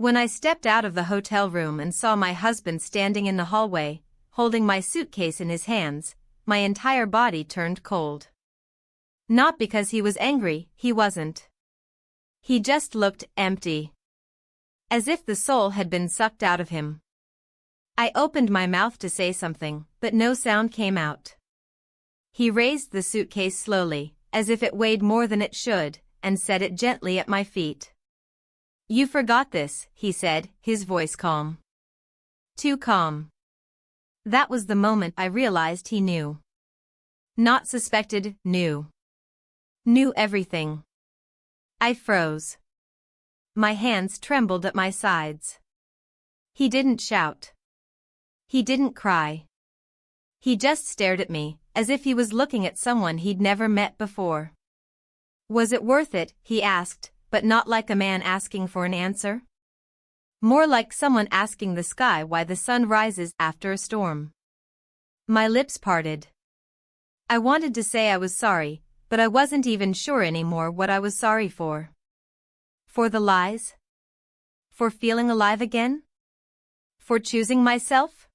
When I stepped out of the hotel room and saw my husband standing in the hallway, holding my suitcase in his hands, my entire body turned cold. Not because he was angry, he wasn't. He just looked empty. As if the soul had been sucked out of him. I opened my mouth to say something, but no sound came out. He raised the suitcase slowly, as if it weighed more than it should, and set it gently at my feet. "You forgot this," he said, his voice calm. Too calm. That was the moment I realized he knew. Not suspected, knew. Knew everything. I froze. My hands trembled at my sides. He didn't shout. He didn't cry. He just stared at me, as if he was looking at someone he'd never met before. "Was it worth it?" he asked, but not like a man asking for an answer. More like someone asking the sky why the sun rises after a storm. My lips parted. I wanted to say I was sorry, but I wasn't even sure anymore what I was sorry for. For the lies? For feeling alive again? For choosing myself?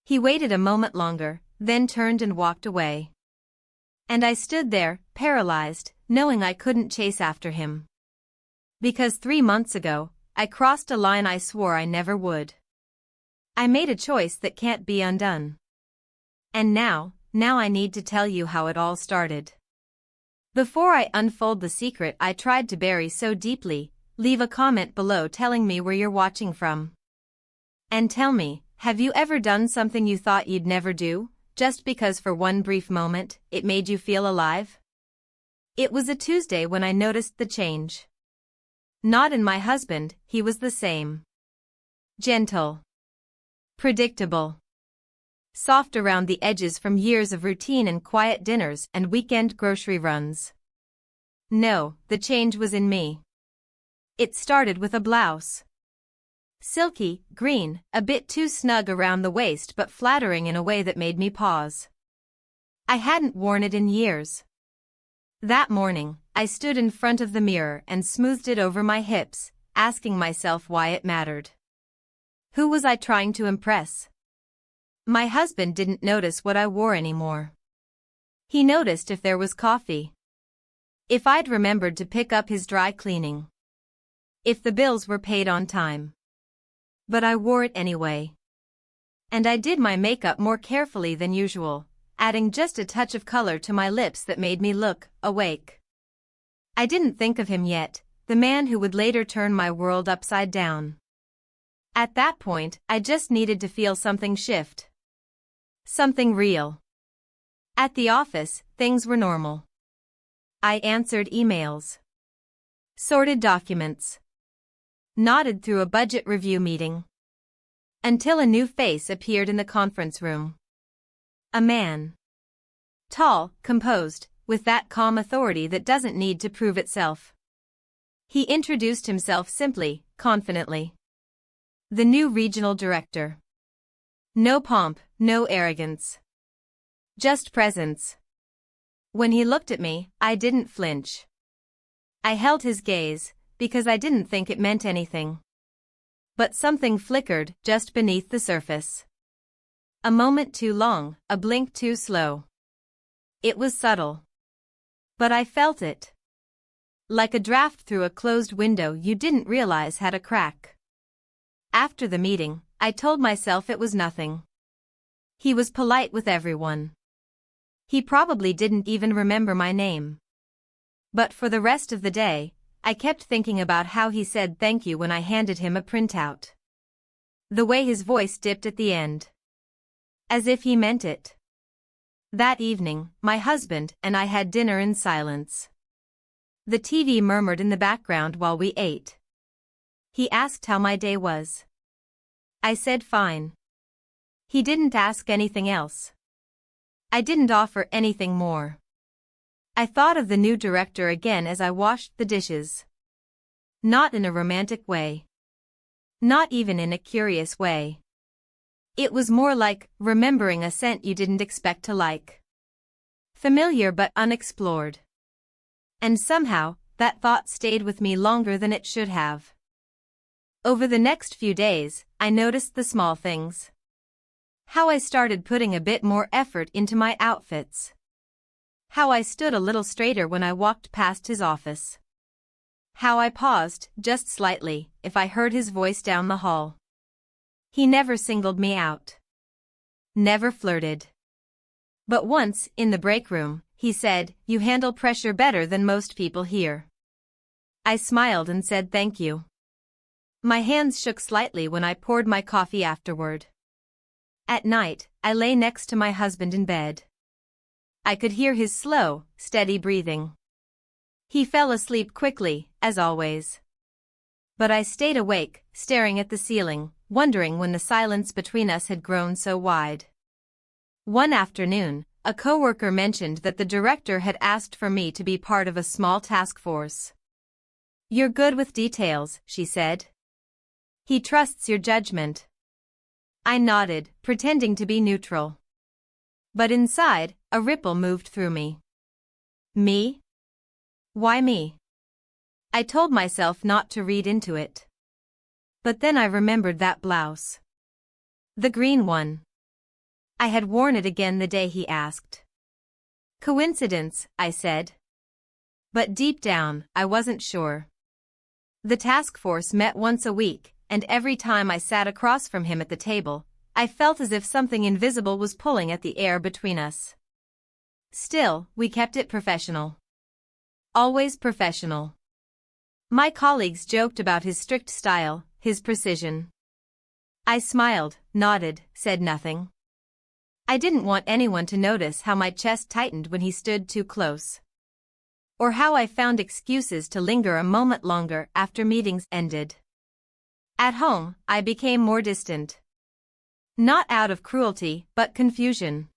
He waited a moment longer, then turned and walked away. And I stood there, paralyzed, knowing I couldn't chase after him. Because 3 months ago, I crossed a line I swore I never would. I made a choice that can't be undone. And now I need to tell you how it all started. Before I unfold the secret I tried to bury so deeply, leave a comment below telling me where you're watching from. And tell me, have you ever done something you thought you'd never do, just because for one brief moment, it made you feel alive? It was a Tuesday when I noticed the change. Not in my husband, he was the same. Gentle. Predictable. Soft around the edges from years of routine and quiet dinners and weekend grocery runs. No, the change was in me. It started with a blouse. Silky, green, a bit too snug around the waist but flattering in a way that made me pause. I hadn't worn it in years. That morning, I stood in front of the mirror and smoothed it over my hips, asking myself why it mattered. Who was I trying to impress? My husband didn't notice what I wore anymore. He noticed if there was coffee. If I'd remembered to pick up his dry cleaning. If the bills were paid on time. But I wore it anyway. And I did my makeup more carefully than usual, adding just a touch of color to my lips that made me look awake. I didn't think of him yet, the man who would later turn my world upside down. At that point, I just needed to feel something shift. Something real. At the office, things were normal. I answered emails. Sorted documents. Nodded through a budget review meeting. Until a new face appeared in the conference room. A man. Tall, composed, with that calm authority that doesn't need to prove itself. He introduced himself simply, confidently. The new regional director. No pomp, no arrogance. Just presence. When he looked at me, I didn't flinch. I held his gaze, because I didn't think it meant anything. But something flickered just beneath the surface. A moment too long, a blink too slow. It was subtle. But I felt it. Like a draft through a closed window you didn't realize had a crack. After the meeting, I told myself it was nothing. He was polite with everyone. He probably didn't even remember my name. But for the rest of the day, I kept thinking about how he said thank you when I handed him a printout. The way his voice dipped at the end. As if he meant it. That evening, my husband and I had dinner in silence. The TV murmured in the background while we ate. He asked how my day was. I said fine. He didn't ask anything else. I didn't offer anything more. I thought of the new director again as I washed the dishes. Not in a romantic way. Not even in a curious way. It was more like remembering a scent you didn't expect to like. Familiar but unexplored. And somehow, that thought stayed with me longer than it should have. Over the next few days, I noticed the small things. How I started putting a bit more effort into my outfits. How I stood a little straighter when I walked past his office. How I paused, just slightly, if I heard his voice down the hall. He never singled me out. Never flirted. But once, in the break room, he said, "You handle pressure better than most people here." I smiled and said thank you. My hands shook slightly when I poured my coffee afterward. At night, I lay next to my husband in bed. I could hear his slow, steady breathing. He fell asleep quickly, as always. But I stayed awake, staring at the ceiling, wondering when the silence between us had grown so wide. One afternoon, a coworker mentioned that the director had asked for me to be part of a small task force. "You're good with details," she said. "He trusts your judgment." I nodded, pretending to be neutral. But inside, a ripple moved through me. Me? Why me? I told myself not to read into it. But then I remembered that blouse. The green one. I had worn it again the day he asked. Coincidence, I said. But deep down, I wasn't sure. The task force met once a week, and every time I sat across from him at the table, I felt as if something invisible was pulling at the air between us. Still, we kept it professional. Always professional. My colleagues joked about his strict style, his precision. I smiled, nodded, said nothing. I didn't want anyone to notice how my chest tightened when he stood too close. Or how I found excuses to linger a moment longer after meetings ended. At home, I became more distant. Not out of cruelty, but confusion.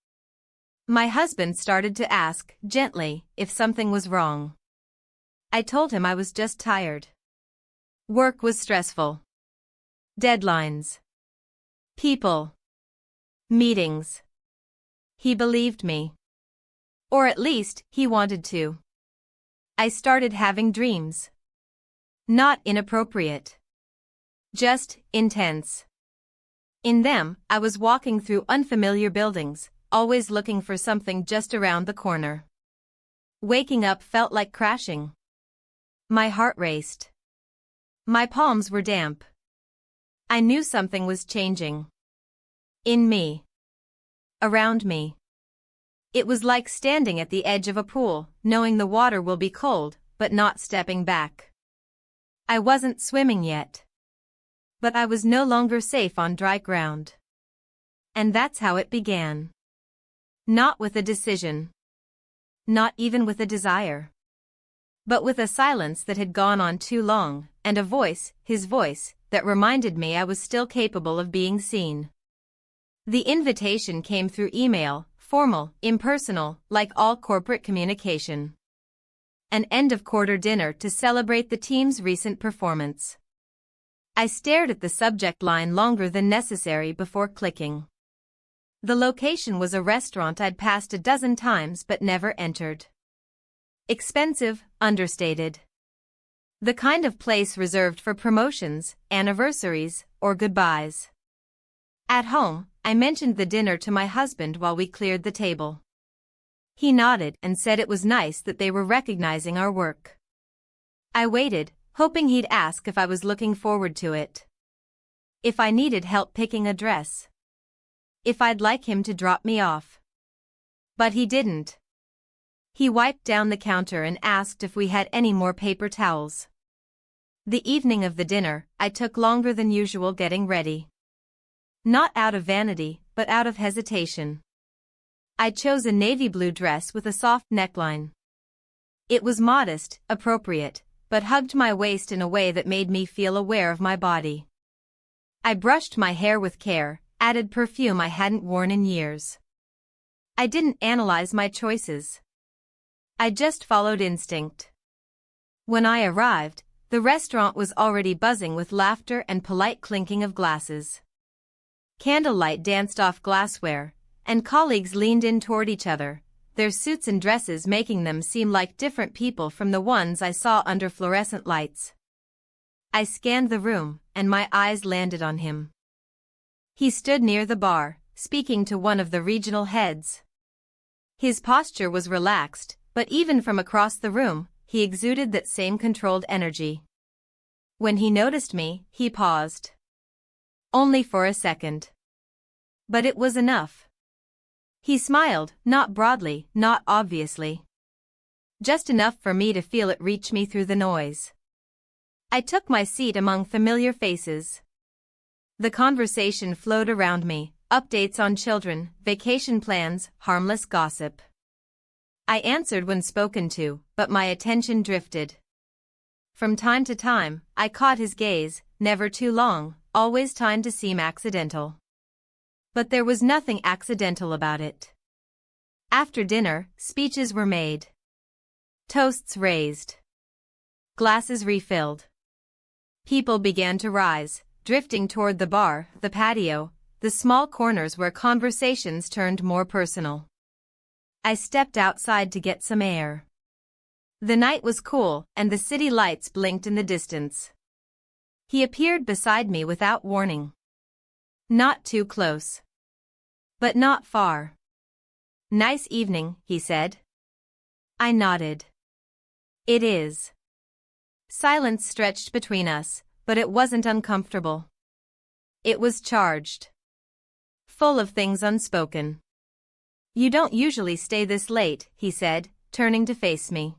My husband started to ask, gently, if something was wrong. I told him I was just tired. Work was stressful. Deadlines. People. Meetings. He believed me. Or at least, he wanted to. I started having dreams. Not inappropriate. Just intense. In them, I was walking through unfamiliar buildings, always looking for something just around the corner. Waking up felt like crashing. My heart raced. My palms were damp. I knew something was changing. In me. Around me. It was like standing at the edge of a pool, knowing the water will be cold, but not stepping back. I wasn't swimming yet. But I was no longer safe on dry ground. And that's how it began. Not with a decision. Not even with a desire. But with a silence that had gone on too long, and a voice, his voice, that reminded me I was still capable of being seen. The invitation came through email, formal, impersonal, like all corporate communication. An end-of-quarter dinner to celebrate the team's recent performance. I stared at the subject line longer than necessary before clicking. The location was a restaurant I'd passed a dozen times but never entered. Expensive, understated. The kind of place reserved for promotions, anniversaries, or goodbyes. At home, I mentioned the dinner to my husband while we cleared the table. He nodded and said it was nice that they were recognizing our work. I waited, hoping he'd ask if I was looking forward to it. If I needed help picking a dress. If I'd like him to drop me off. But he didn't. He wiped down the counter and asked if we had any more paper towels. The evening of the dinner, I took longer than usual getting ready. Not out of vanity, but out of hesitation. I chose a navy blue dress with a soft neckline. It was modest, appropriate, but hugged my waist in a way that made me feel aware of my body. I brushed my hair with care, added perfume I hadn't worn in years. I didn't analyze my choices. I just followed instinct. When I arrived, the restaurant was already buzzing with laughter and polite clinking of glasses. Candlelight danced off glassware, and colleagues leaned in toward each other, their suits and dresses making them seem like different people from the ones I saw under fluorescent lights. I scanned the room, and my eyes landed on him. He stood near the bar, speaking to one of the regional heads. His posture was relaxed, but even from across the room, he exuded that same controlled energy. When he noticed me, he paused. Only for a second. But it was enough. He smiled, not broadly, not obviously. Just enough for me to feel it reach me through the noise. I took my seat among familiar faces. The conversation flowed around me, updates on children, vacation plans, harmless gossip. I answered when spoken to, but my attention drifted. From time to time, I caught his gaze, never too long, always timed to seem accidental. But there was nothing accidental about it. After dinner, speeches were made. Toasts raised. Glasses refilled. People began to rise, drifting toward the bar, the patio, the small corners where conversations turned more personal. I stepped outside to get some air. The night was cool, and the city lights blinked in the distance. He appeared beside me without warning. Not too close. But not far. "Nice evening," he said. I nodded. "It is." Silence stretched between us, but it wasn't uncomfortable. It was charged. Full of things unspoken. "You don't usually stay this late," he said, turning to face me.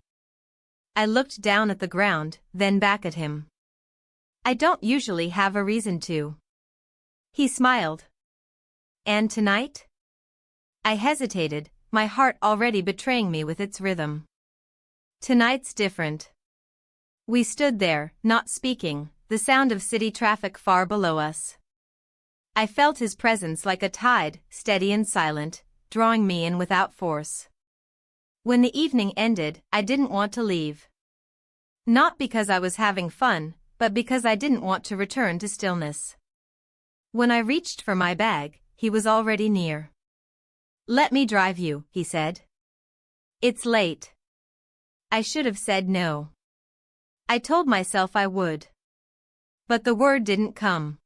I looked down at the ground, then back at him. "I don't usually have a reason to." He smiled. "And tonight?" I hesitated, my heart already betraying me with its rhythm. "Tonight's different." We stood there, not speaking, the sound of city traffic far below us. I felt his presence like a tide, steady and silent, drawing me in without force. When the evening ended, I didn't want to leave. Not because I was having fun, but because I didn't want to return to stillness. When I reached for my bag, he was already near. "Let me drive you," he said. "It's late." I should have said no. I told myself I would. But the word didn't come.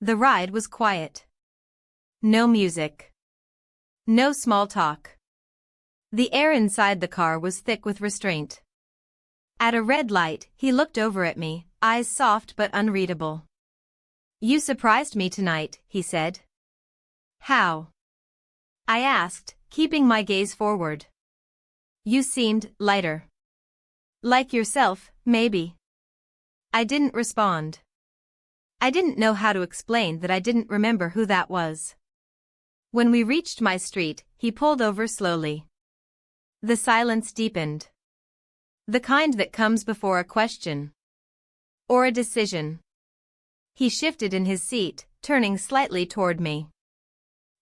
The ride was quiet. No music. No small talk. The air inside the car was thick with restraint. At a red light, he looked over at me, eyes soft but unreadable. "You surprised me tonight," he said. "How?" I asked, keeping my gaze forward. "You seemed lighter. Like yourself, maybe." I didn't respond. I didn't know how to explain that I didn't remember who that was. When we reached my street, he pulled over slowly. The silence deepened. The kind that comes before a question. Or a decision. He shifted in his seat, turning slightly toward me.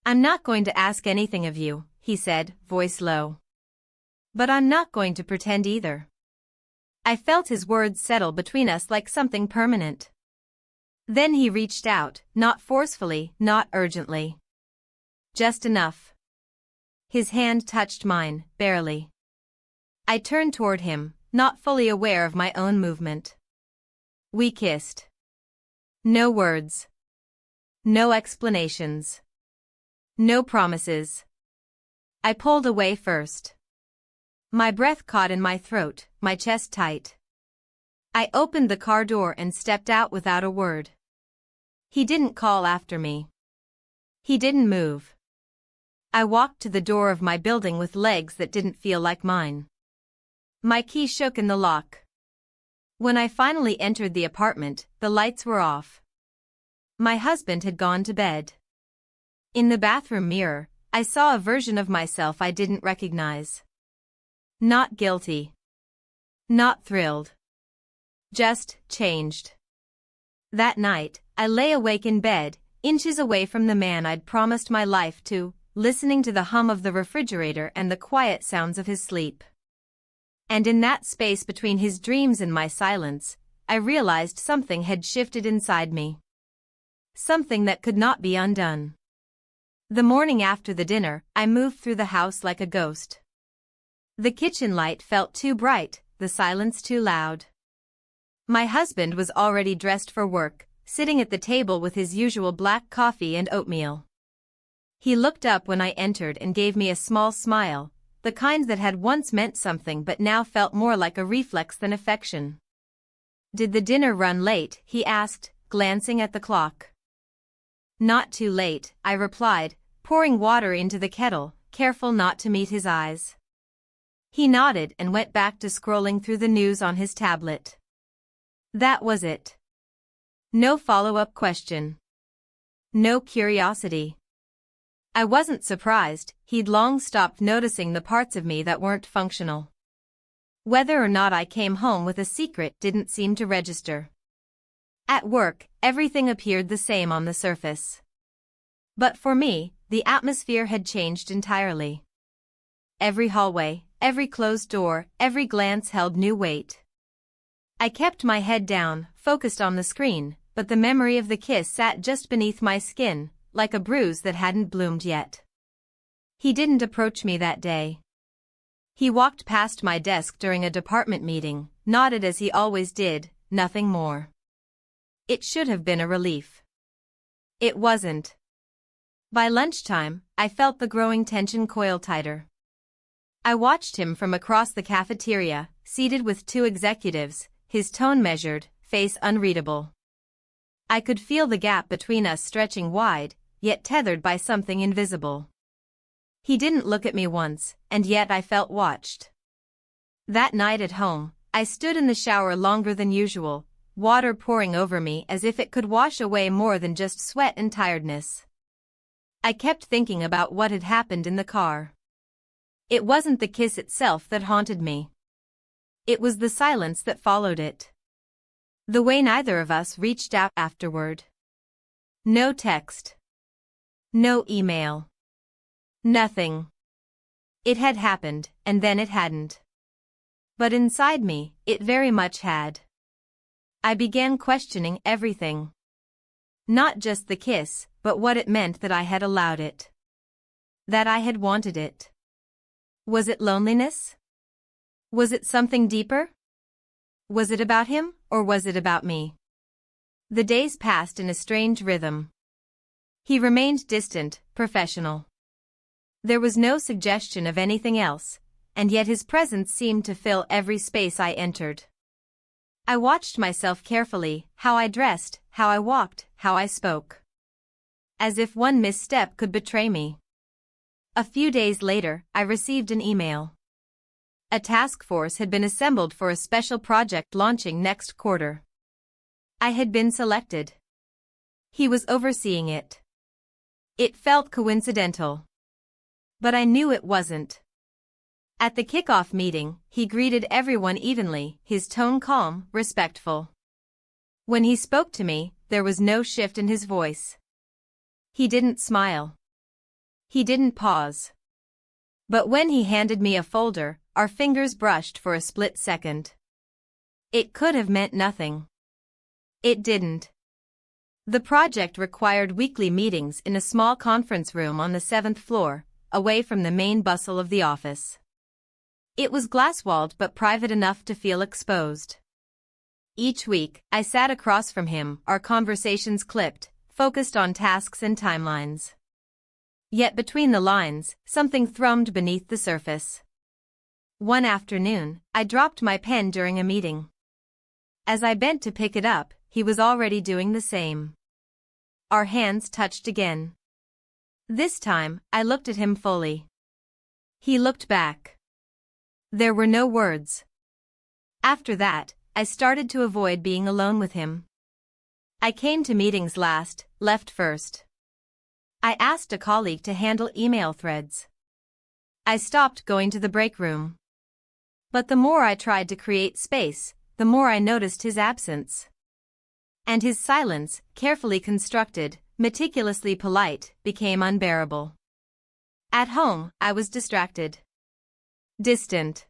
"I'm not going to ask anything of you," he said, voice low. "But I'm not going to pretend either." I felt his words settle between us like something permanent. Then he reached out, not forcefully, not urgently. Just enough. His hand touched mine, barely. I turned toward him, not fully aware of my own movement. We kissed. No words. No explanations. No promises. I pulled away first. My breath caught in my throat, my chest tight. I opened the car door and stepped out without a word. He didn't call after me. He didn't move. I walked to the door of my building with legs that didn't feel like mine. My key shook in the lock. When I finally entered the apartment, the lights were off. My husband had gone to bed. In the bathroom mirror, I saw a version of myself I didn't recognize. Not guilty. Not thrilled. Just changed. That night, I lay awake in bed, inches away from the man I'd promised my life to, listening to the hum of the refrigerator and the quiet sounds of his sleep. And in that space between his dreams and my silence, I realized something had shifted inside me. Something that could not be undone. The morning after the dinner, I moved through the house like a ghost. The kitchen light felt too bright, the silence too loud. My husband was already dressed for work, sitting at the table with his usual black coffee and oatmeal. He looked up when I entered and gave me a small smile, the kind that had once meant something but now felt more like a reflex than affection. "Did the dinner run late?" he asked, glancing at the clock. "Not too late," I replied, pouring water into the kettle, careful not to meet his eyes. He nodded and went back to scrolling through the news on his tablet. That was it. No follow-up question. No curiosity. I wasn't surprised, he'd long stopped noticing the parts of me that weren't functional. Whether or not I came home with a secret didn't seem to register. At work, everything appeared the same on the surface. But for me, the atmosphere had changed entirely. Every hallway, every closed door, every glance held new weight. I kept my head down, focused on the screen, but the memory of the kiss sat just beneath my skin, like a bruise that hadn't bloomed yet. He didn't approach me that day. He walked past my desk during a department meeting, nodded as he always did, nothing more. It should have been a relief. It wasn't. By lunchtime, I felt the growing tension coil tighter. I watched him from across the cafeteria, seated with two executives, his tone measured, face unreadable. I could feel the gap between us stretching wide, yet tethered by something invisible. He didn't look at me once, and yet I felt watched. That night at home, I stood in the shower longer than usual, water pouring over me as if it could wash away more than just sweat and tiredness. I kept thinking about what had happened in the car. It wasn't the kiss itself that haunted me. It was the silence that followed it. The way neither of us reached out afterward. No text. No email. Nothing. It had happened, and then it hadn't. But inside me, it very much had. I began questioning everything. Not just the kiss, but what it meant that I had allowed it. That I had wanted it. Was it loneliness? Was it something deeper? Was it about him, or was it about me? The days passed in a strange rhythm. He remained distant, professional. There was no suggestion of anything else, and yet his presence seemed to fill every space I entered. I watched myself carefully, how I dressed, how I walked, how I spoke. As if one misstep could betray me. A few days later, I received an email. A task force had been assembled for a special project launching next quarter. I had been selected. He was overseeing it. It felt coincidental. But I knew it wasn't. At the kickoff meeting, he greeted everyone evenly, his tone calm, respectful. When he spoke to me, there was no shift in his voice. He didn't smile. He didn't pause. But when he handed me a folder, our fingers brushed for a split second. It could have meant nothing. It didn't. The project required weekly meetings in a small conference room on the 7th floor, away from the main bustle of the office. It was glass-walled but private enough to feel exposed. Each week, I sat across from him, our conversations clipped, focused on tasks and timelines. Yet between the lines, something thrummed beneath the surface. One afternoon, I dropped my pen during a meeting. As I bent to pick it up, he was already doing the same. Our hands touched again. This time, I looked at him fully. He looked back. There were no words. After that, I started to avoid being alone with him. I came to meetings last, left first. I asked a colleague to handle email threads. I stopped going to the break room. But the more I tried to create space, the more I noticed his absence. And his silence, carefully constructed, meticulously polite, became unbearable. At home, I was distracted. Distant.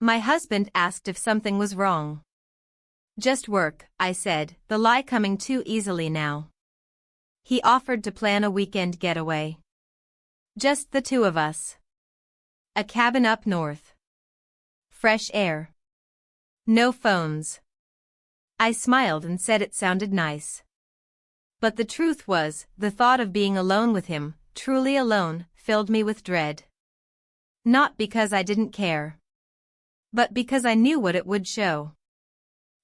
My husband asked if something was wrong. Just work, I said, the lie coming too easily now. He offered to plan a weekend getaway. Just the two of us. A cabin up north. Fresh air. No phones. I smiled and said it sounded nice. But the truth was, the thought of being alone with him, truly alone, filled me with dread. Not because I didn't care, but because I knew what it would show.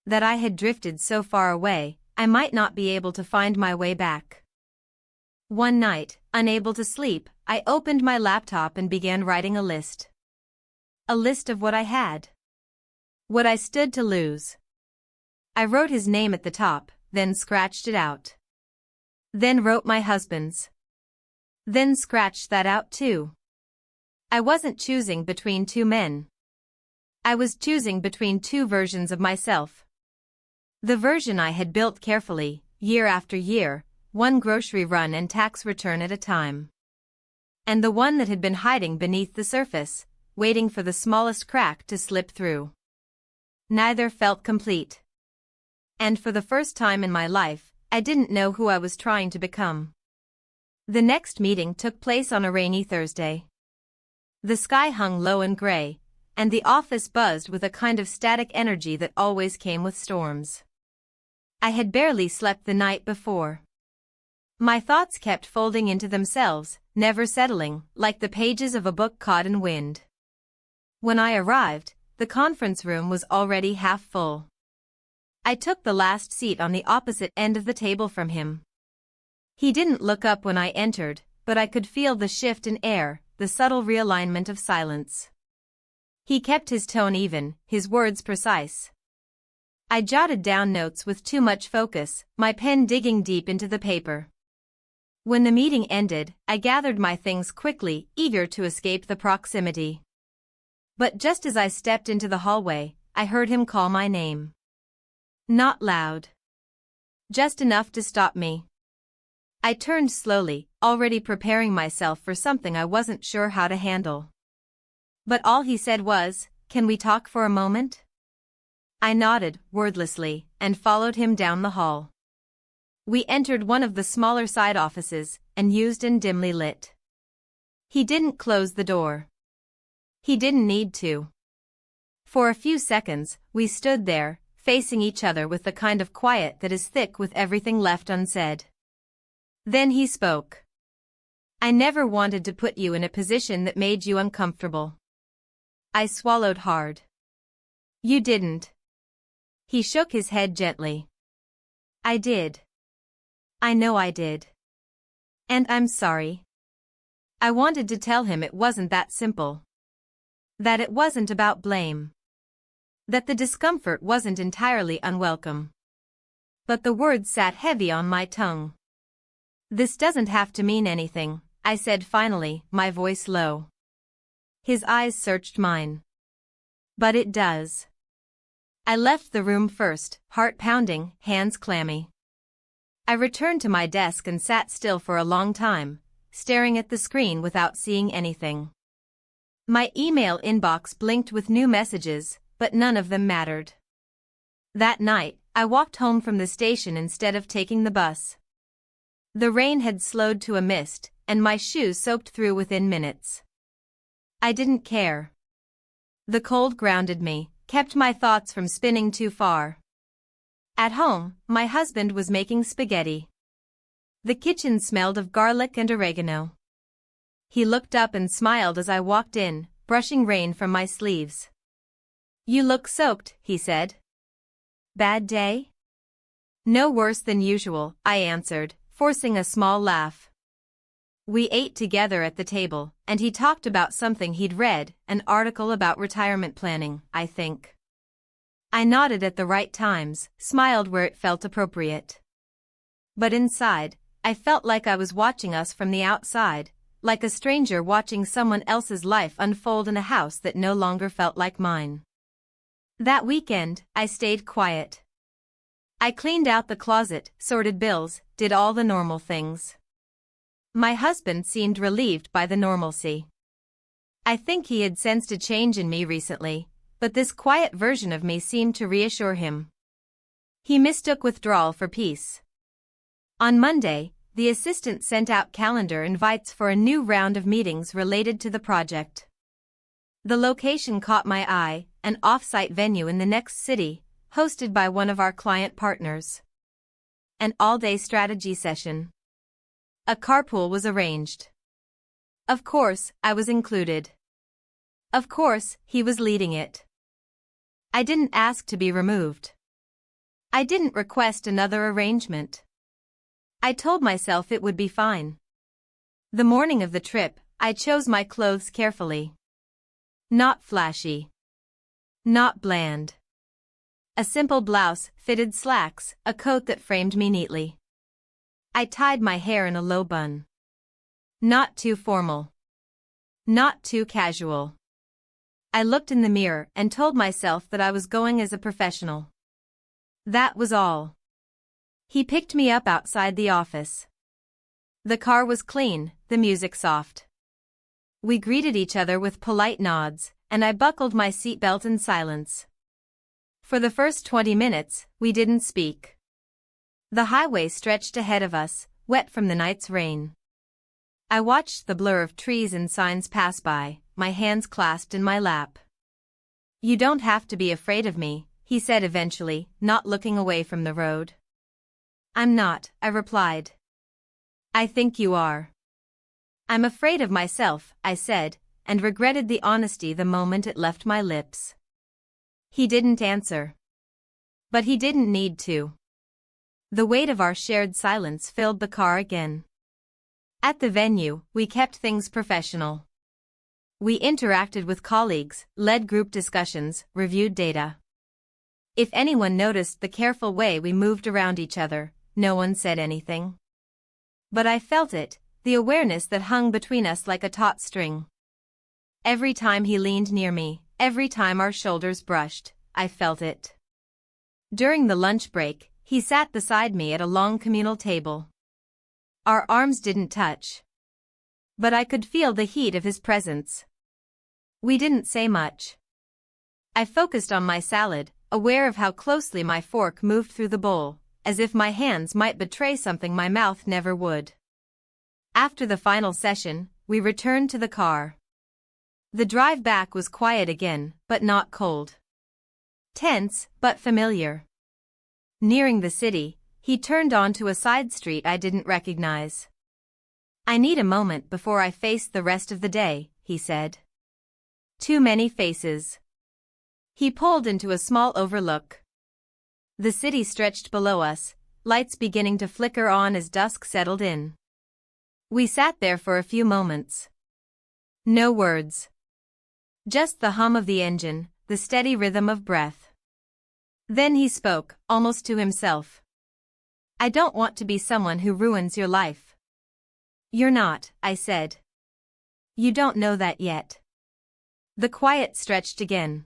That I had drifted so far away, I might not be able to find my way back. One night, unable to sleep, I opened my laptop and began writing a list. A list of what I had. What I stood to lose. I wrote his name at the top, then scratched it out. Then wrote my husband's. Then scratched that out too. I wasn't choosing between two men. I was choosing between two versions of myself. The version I had built carefully, year after year, one grocery run and tax return at a time. And the one that had been hiding beneath the surface, waiting for the smallest crack to slip through. Neither felt complete. And for the first time in my life, I didn't know who I was trying to become. The next meeting took place on a rainy Thursday. The sky hung low and gray, and the office buzzed with a kind of static energy that always came with storms. I had barely slept the night before. My thoughts kept folding into themselves, never settling, like the pages of a book caught in wind. When I arrived, the conference room was already half full. I took the last seat on the opposite end of the table from him. He didn't look up when I entered, but I could feel the shift in air, the subtle realignment of silence. He kept his tone even, his words precise. I jotted down notes with too much focus, my pen digging deep into the paper. When the meeting ended, I gathered my things quickly, eager to escape the proximity. But just as I stepped into the hallway, I heard him call my name. Not loud. Just enough to stop me. I turned slowly, already preparing myself for something I wasn't sure how to handle. But all he said was, "Can we talk for a moment?" I nodded, wordlessly, and followed him down the hall. We entered one of the smaller side offices, and used and dimly lit. He didn't close the door. He didn't need to. For a few seconds, we stood there, facing each other with the kind of quiet that is thick with everything left unsaid. Then he spoke. "I never wanted to put you in a position that made you uncomfortable." I swallowed hard. "You didn't." He shook his head gently. "I did. I know I did. And I'm sorry." I wanted to tell him it wasn't that simple. That it wasn't about blame. That the discomfort wasn't entirely unwelcome. But the words sat heavy on my tongue. "This doesn't have to mean anything," I said finally, my voice low. His eyes searched mine. "But it does." I left the room first, heart pounding, hands clammy. I returned to my desk and sat still for a long time, staring at the screen without seeing anything. My email inbox blinked with new messages, but none of them mattered. That night, I walked home from the station instead of taking the bus. The rain had slowed to a mist, and my shoes soaked through within minutes. I didn't care. The cold grounded me, kept my thoughts from spinning too far. At home, my husband was making spaghetti. The kitchen smelled of garlic and oregano. He looked up and smiled as I walked in, brushing rain from my sleeves. "You look soaked," he said. "Bad day?" "No worse than usual," I answered, forcing a small laugh. We ate together at the table, and he talked about something he'd read, an article about retirement planning, I think. I nodded at the right times, smiled where it felt appropriate. But inside, I felt like I was watching us from the outside, like a stranger watching someone else's life unfold in a house that no longer felt like mine. That weekend, I stayed quiet. I cleaned out the closet, sorted bills, did all the normal things. My husband seemed relieved by the normalcy. I think he had sensed a change in me recently, but this quiet version of me seemed to reassure him. He mistook withdrawal for peace. On Monday, the assistant sent out calendar invites for a new round of meetings related to the project. The location caught my eye, an off-site venue in the next city, hosted by one of our client partners. An all-day strategy session. A carpool was arranged. Of course, I was included. Of course, he was leading it. I didn't ask to be removed. I didn't request another arrangement. I told myself it would be fine. The morning of the trip, I chose my clothes carefully. Not flashy. Not bland. A simple blouse, fitted slacks, a coat that framed me neatly. I tied my hair in a low bun. Not too formal. Not too casual. I looked in the mirror and told myself that I was going as a professional. That was all. He picked me up outside the office. The car was clean, the music soft. We greeted each other with polite nods, and I buckled my seatbelt in silence. For the first 20 minutes, we didn't speak. The highway stretched ahead of us, wet from the night's rain. I watched the blur of trees and signs pass by, my hands clasped in my lap. "You don't have to be afraid of me," he said eventually, not looking away from the road. "I'm not," I replied. "I think you are." "I'm afraid of myself," I said, and regretted the honesty the moment it left my lips. He didn't answer. But he didn't need to. The weight of our shared silence filled the car again. At the venue, we kept things professional. We interacted with colleagues, led group discussions, reviewed data. If anyone noticed the careful way we moved around each other, no one said anything. But I felt it, the awareness that hung between us like a taut string. Every time he leaned near me, every time our shoulders brushed, I felt it. During the lunch break, he sat beside me at a long communal table. Our arms didn't touch. But I could feel the heat of his presence. We didn't say much. I focused on my salad, aware of how closely my fork moved through the bowl, as if my hands might betray something my mouth never would. After the final session, we returned to the car. The drive back was quiet again, but not cold. Tense, but familiar. Nearing the city, he turned onto a side street I didn't recognize. "I need a moment before I face the rest of the day," he said. "Too many faces." He pulled into a small overlook. The city stretched below us, lights beginning to flicker on as dusk settled in. We sat there for a few moments. No words. Just the hum of the engine, the steady rhythm of breath. Then he spoke, almost to himself. "I don't want to be someone who ruins your life." "You're not," I said. "You don't know that yet." The quiet stretched again.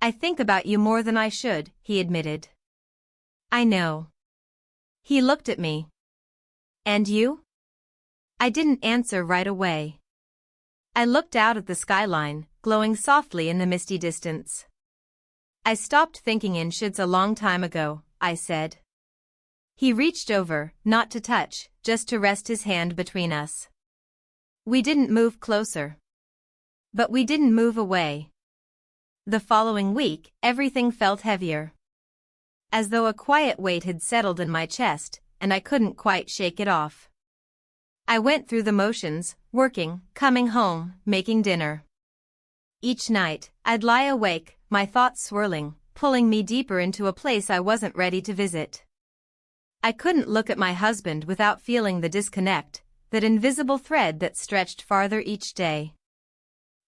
"I think about you more than I should," he admitted. "I know." He looked at me. "And you?" I didn't answer right away. I looked out at the skyline, glowing softly in the misty distance. "I stopped thinking in shoulds a long time ago," I said. He reached over, not to touch, just to rest his hand between us. We didn't move closer. But we didn't move away. The following week, everything felt heavier. As though a quiet weight had settled in my chest, and I couldn't quite shake it off. I went through the motions, working, coming home, making dinner. Each night, I'd lie awake, my thoughts swirling, pulling me deeper into a place I wasn't ready to visit. I couldn't look at my husband without feeling the disconnect, that invisible thread that stretched farther each day.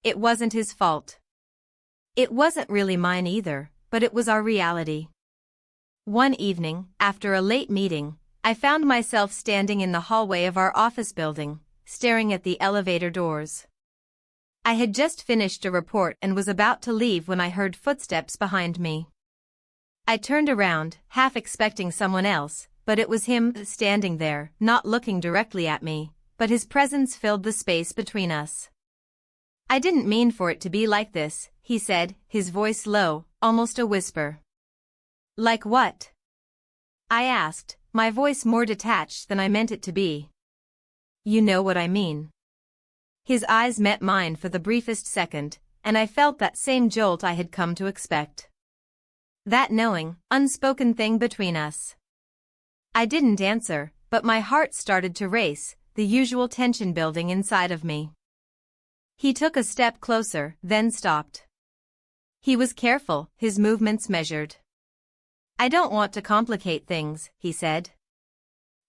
It wasn't his fault. It wasn't really mine either, but it was our reality. One evening, after a late meeting, I found myself standing in the hallway of our office building, staring at the elevator doors. I had just finished a report and was about to leave when I heard footsteps behind me. I turned around, half expecting someone else, but it was him standing there, not looking directly at me, but his presence filled the space between us. "I didn't mean for it to be like this," he said, his voice low, almost a whisper. "Like what?" I asked, my voice more detached than I meant it to be. "You know what I mean." His eyes met mine for the briefest second, and I felt that same jolt I had come to expect. That knowing, unspoken thing between us. I didn't answer, but my heart started to race, the usual tension building inside of me. He took a step closer, then stopped. He was careful, his movements measured. I don't want to complicate things, he said.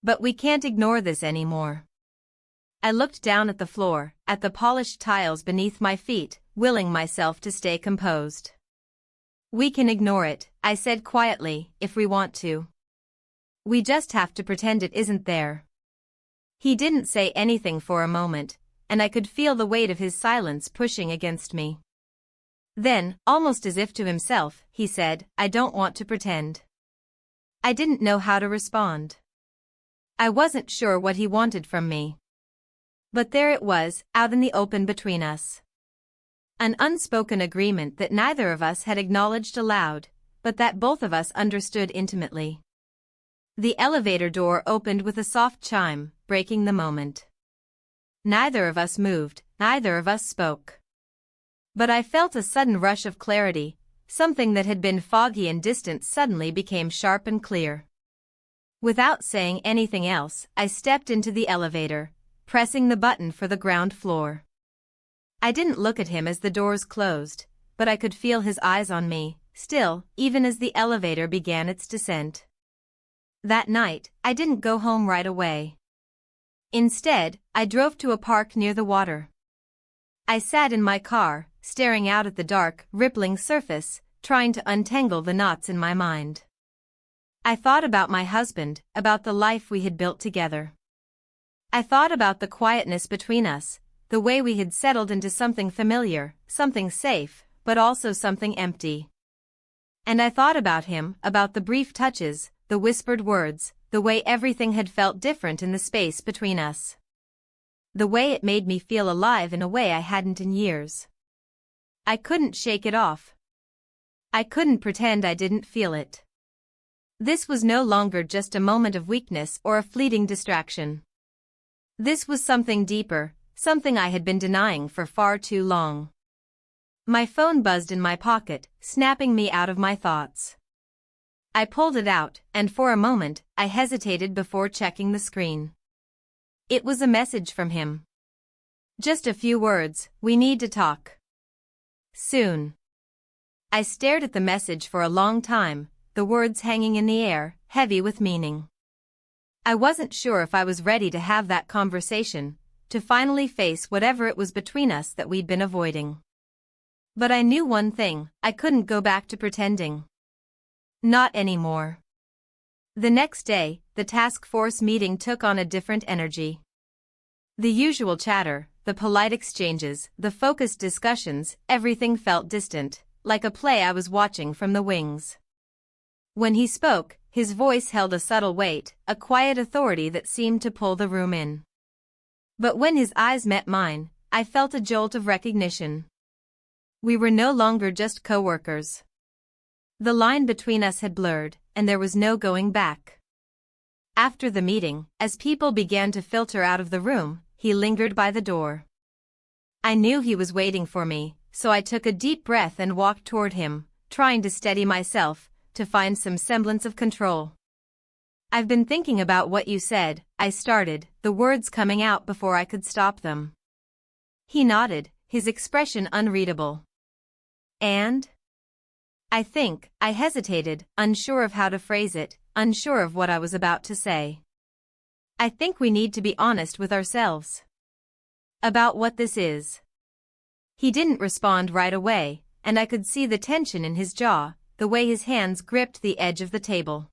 But we can't ignore this anymore. I looked down at the floor, at the polished tiles beneath my feet, willing myself to stay composed. We can ignore it, I said quietly, if we want to. We just have to pretend it isn't there. He didn't say anything for a moment, and I could feel the weight of his silence pushing against me. Then, almost as if to himself, he said, I don't want to pretend. I didn't know how to respond. I wasn't sure what he wanted from me. But there it was, out in the open between us. An unspoken agreement that neither of us had acknowledged aloud, but that both of us understood intimately. The elevator door opened with a soft chime, breaking the moment. Neither of us moved, neither of us spoke. But I felt a sudden rush of clarity, something that had been foggy and distant suddenly became sharp and clear. Without saying anything else, I stepped into the elevator, pressing the button for the ground floor. I didn't look at him as the doors closed, but I could feel his eyes on me, still, even as the elevator began its descent. That night, I didn't go home right away. Instead, I drove to a park near the water. I sat in my car, staring out at the dark, rippling surface, trying to untangle the knots in my mind. I thought about my husband, about the life we had built together. I thought about the quietness between us, the way we had settled into something familiar, something safe, but also something empty. And I thought about him, about the brief touches, the whispered words, the way everything had felt different in the space between us. The way it made me feel alive in a way I hadn't in years. I couldn't shake it off. I couldn't pretend I didn't feel it. This was no longer just a moment of weakness or a fleeting distraction. This was something deeper, something I had been denying for far too long. My phone buzzed in my pocket, snapping me out of my thoughts. I pulled it out, and for a moment, I hesitated before checking the screen. It was a message from him. Just a few words, we need to talk. Soon. I stared at the message for a long time, the words hanging in the air, heavy with meaning. I wasn't sure if I was ready to have that conversation, to finally face whatever it was between us that we'd been avoiding. But I knew one thing, I couldn't go back to pretending. Not anymore. The next day, the task force meeting took on a different energy. The usual chatter, the polite exchanges, the focused discussions, everything felt distant, like a play I was watching from the wings. When he spoke, his voice held a subtle weight, a quiet authority that seemed to pull the room in. But when his eyes met mine, I felt a jolt of recognition. We were no longer just co-workers. The line between us had blurred, and there was no going back. After the meeting, as people began to filter out of the room, he lingered by the door. I knew he was waiting for me, so I took a deep breath and walked toward him, trying to steady myself, to find some semblance of control. I've been thinking about what you said, I started, the words coming out before I could stop them. He nodded, his expression unreadable. And? I hesitated, unsure of how to phrase it, unsure of what I was about to say. I think we need to be honest with ourselves. About what this is. He didn't respond right away, and I could see the tension in his jaw, the way his hands gripped the edge of the table.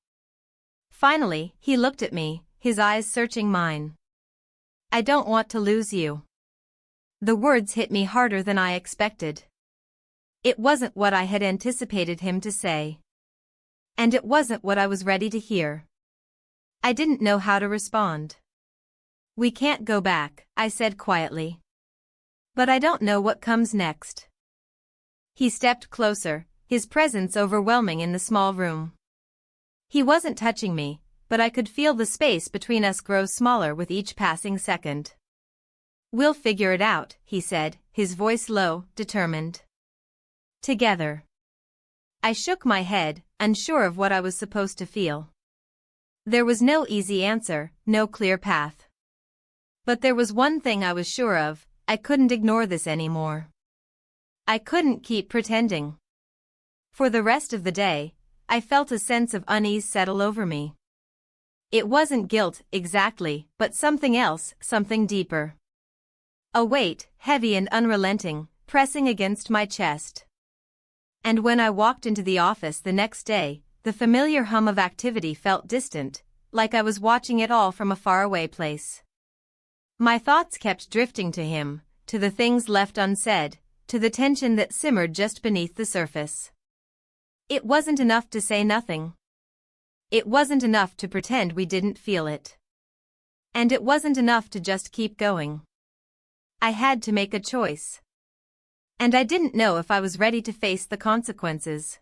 Finally, he looked at me, his eyes searching mine. I don't want to lose you. The words hit me harder than I expected. It wasn't what I had anticipated him to say. And it wasn't what I was ready to hear. I didn't know how to respond. We can't go back, I said quietly. But I don't know what comes next. He stepped closer, his presence overwhelming in the small room. He wasn't touching me, but I could feel the space between us grow smaller with each passing second. We'll figure it out, he said, his voice low, determined. Together. I shook my head, unsure of what I was supposed to feel. There was no easy answer, no clear path. But there was one thing I was sure of: I couldn't ignore this anymore. I couldn't keep pretending. For the rest of the day, I felt a sense of unease settle over me. It wasn't guilt, exactly, but something else, something deeper. A weight, heavy and unrelenting, pressing against my chest. And when I walked into the office the next day, the familiar hum of activity felt distant, like I was watching it all from a faraway place. My thoughts kept drifting to him, to the things left unsaid, to the tension that simmered just beneath the surface. It wasn't enough to say nothing. It wasn't enough to pretend we didn't feel it. And it wasn't enough to just keep going. I had to make a choice. And I didn't know if I was ready to face the consequences.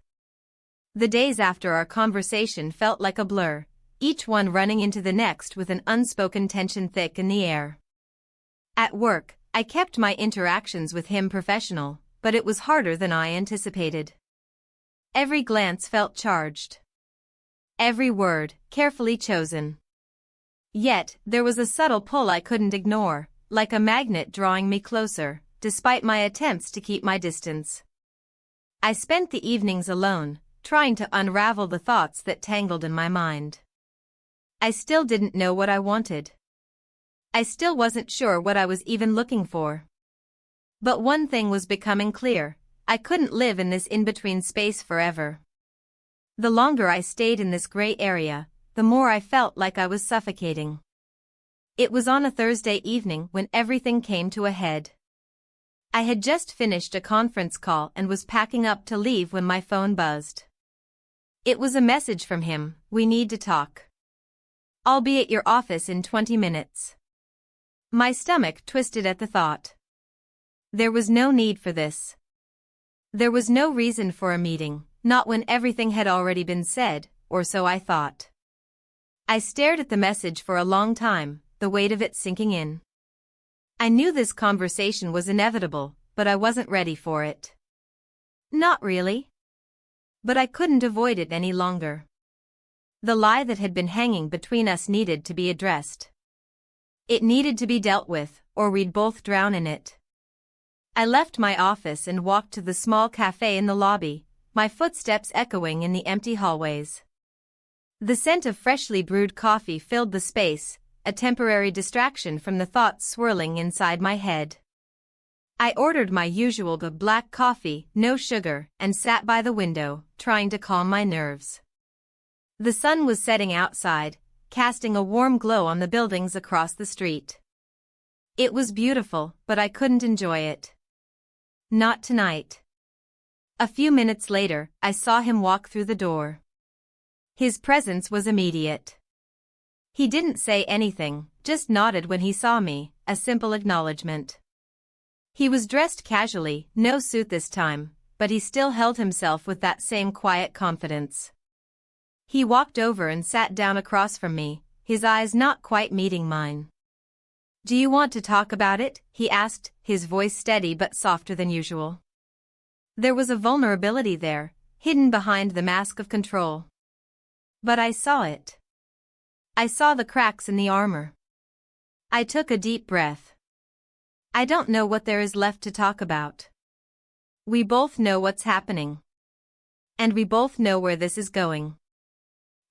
The days after our conversation felt like a blur, each one running into the next with an unspoken tension thick in the air. At work, I kept my interactions with him professional, but it was harder than I anticipated. Every glance felt charged. Every word, carefully chosen. Yet, there was a subtle pull I couldn't ignore, like a magnet drawing me closer, despite my attempts to keep my distance. I spent the evenings alone, trying to unravel the thoughts that tangled in my mind. I still didn't know what I wanted. I still wasn't sure what I was even looking for. But one thing was becoming clear: I couldn't live in this in-between space forever. The longer I stayed in this gray area, the more I felt like I was suffocating. It was on a Thursday evening when everything came to a head. I had just finished a conference call and was packing up to leave when my phone buzzed. It was a message from him: "We need to talk. I'll be at your office in 20 minutes. My stomach twisted at the thought. There was no need for this. There was no reason for a meeting, not when everything had already been said, or so I thought. I stared at the message for a long time, the weight of it sinking in. I knew this conversation was inevitable, but I wasn't ready for it. Not really. But I couldn't avoid it any longer. The lie that had been hanging between us needed to be addressed. It needed to be dealt with, or we'd both drown in it. I left my office and walked to the small cafe in the lobby, my footsteps echoing in the empty hallways. The scent of freshly brewed coffee filled the space, a temporary distraction from the thoughts swirling inside my head. I ordered my usual black coffee, no sugar, and sat by the window, trying to calm my nerves. The sun was setting outside, casting a warm glow on the buildings across the street. It was beautiful, but I couldn't enjoy it. Not tonight. A few minutes later, I saw him walk through the door. His presence was immediate. He didn't say anything, just nodded when he saw me, a simple acknowledgement. He was dressed casually, no suit this time, but he still held himself with that same quiet confidence. He walked over and sat down across from me, his eyes not quite meeting mine. "Do you want to talk about it?" he asked, his voice steady but softer than usual. There was a vulnerability there, hidden behind the mask of control. But I saw it. I saw the cracks in the armor. I took a deep breath. I don't know what there is left to talk about. We both know what's happening. And we both know where this is going.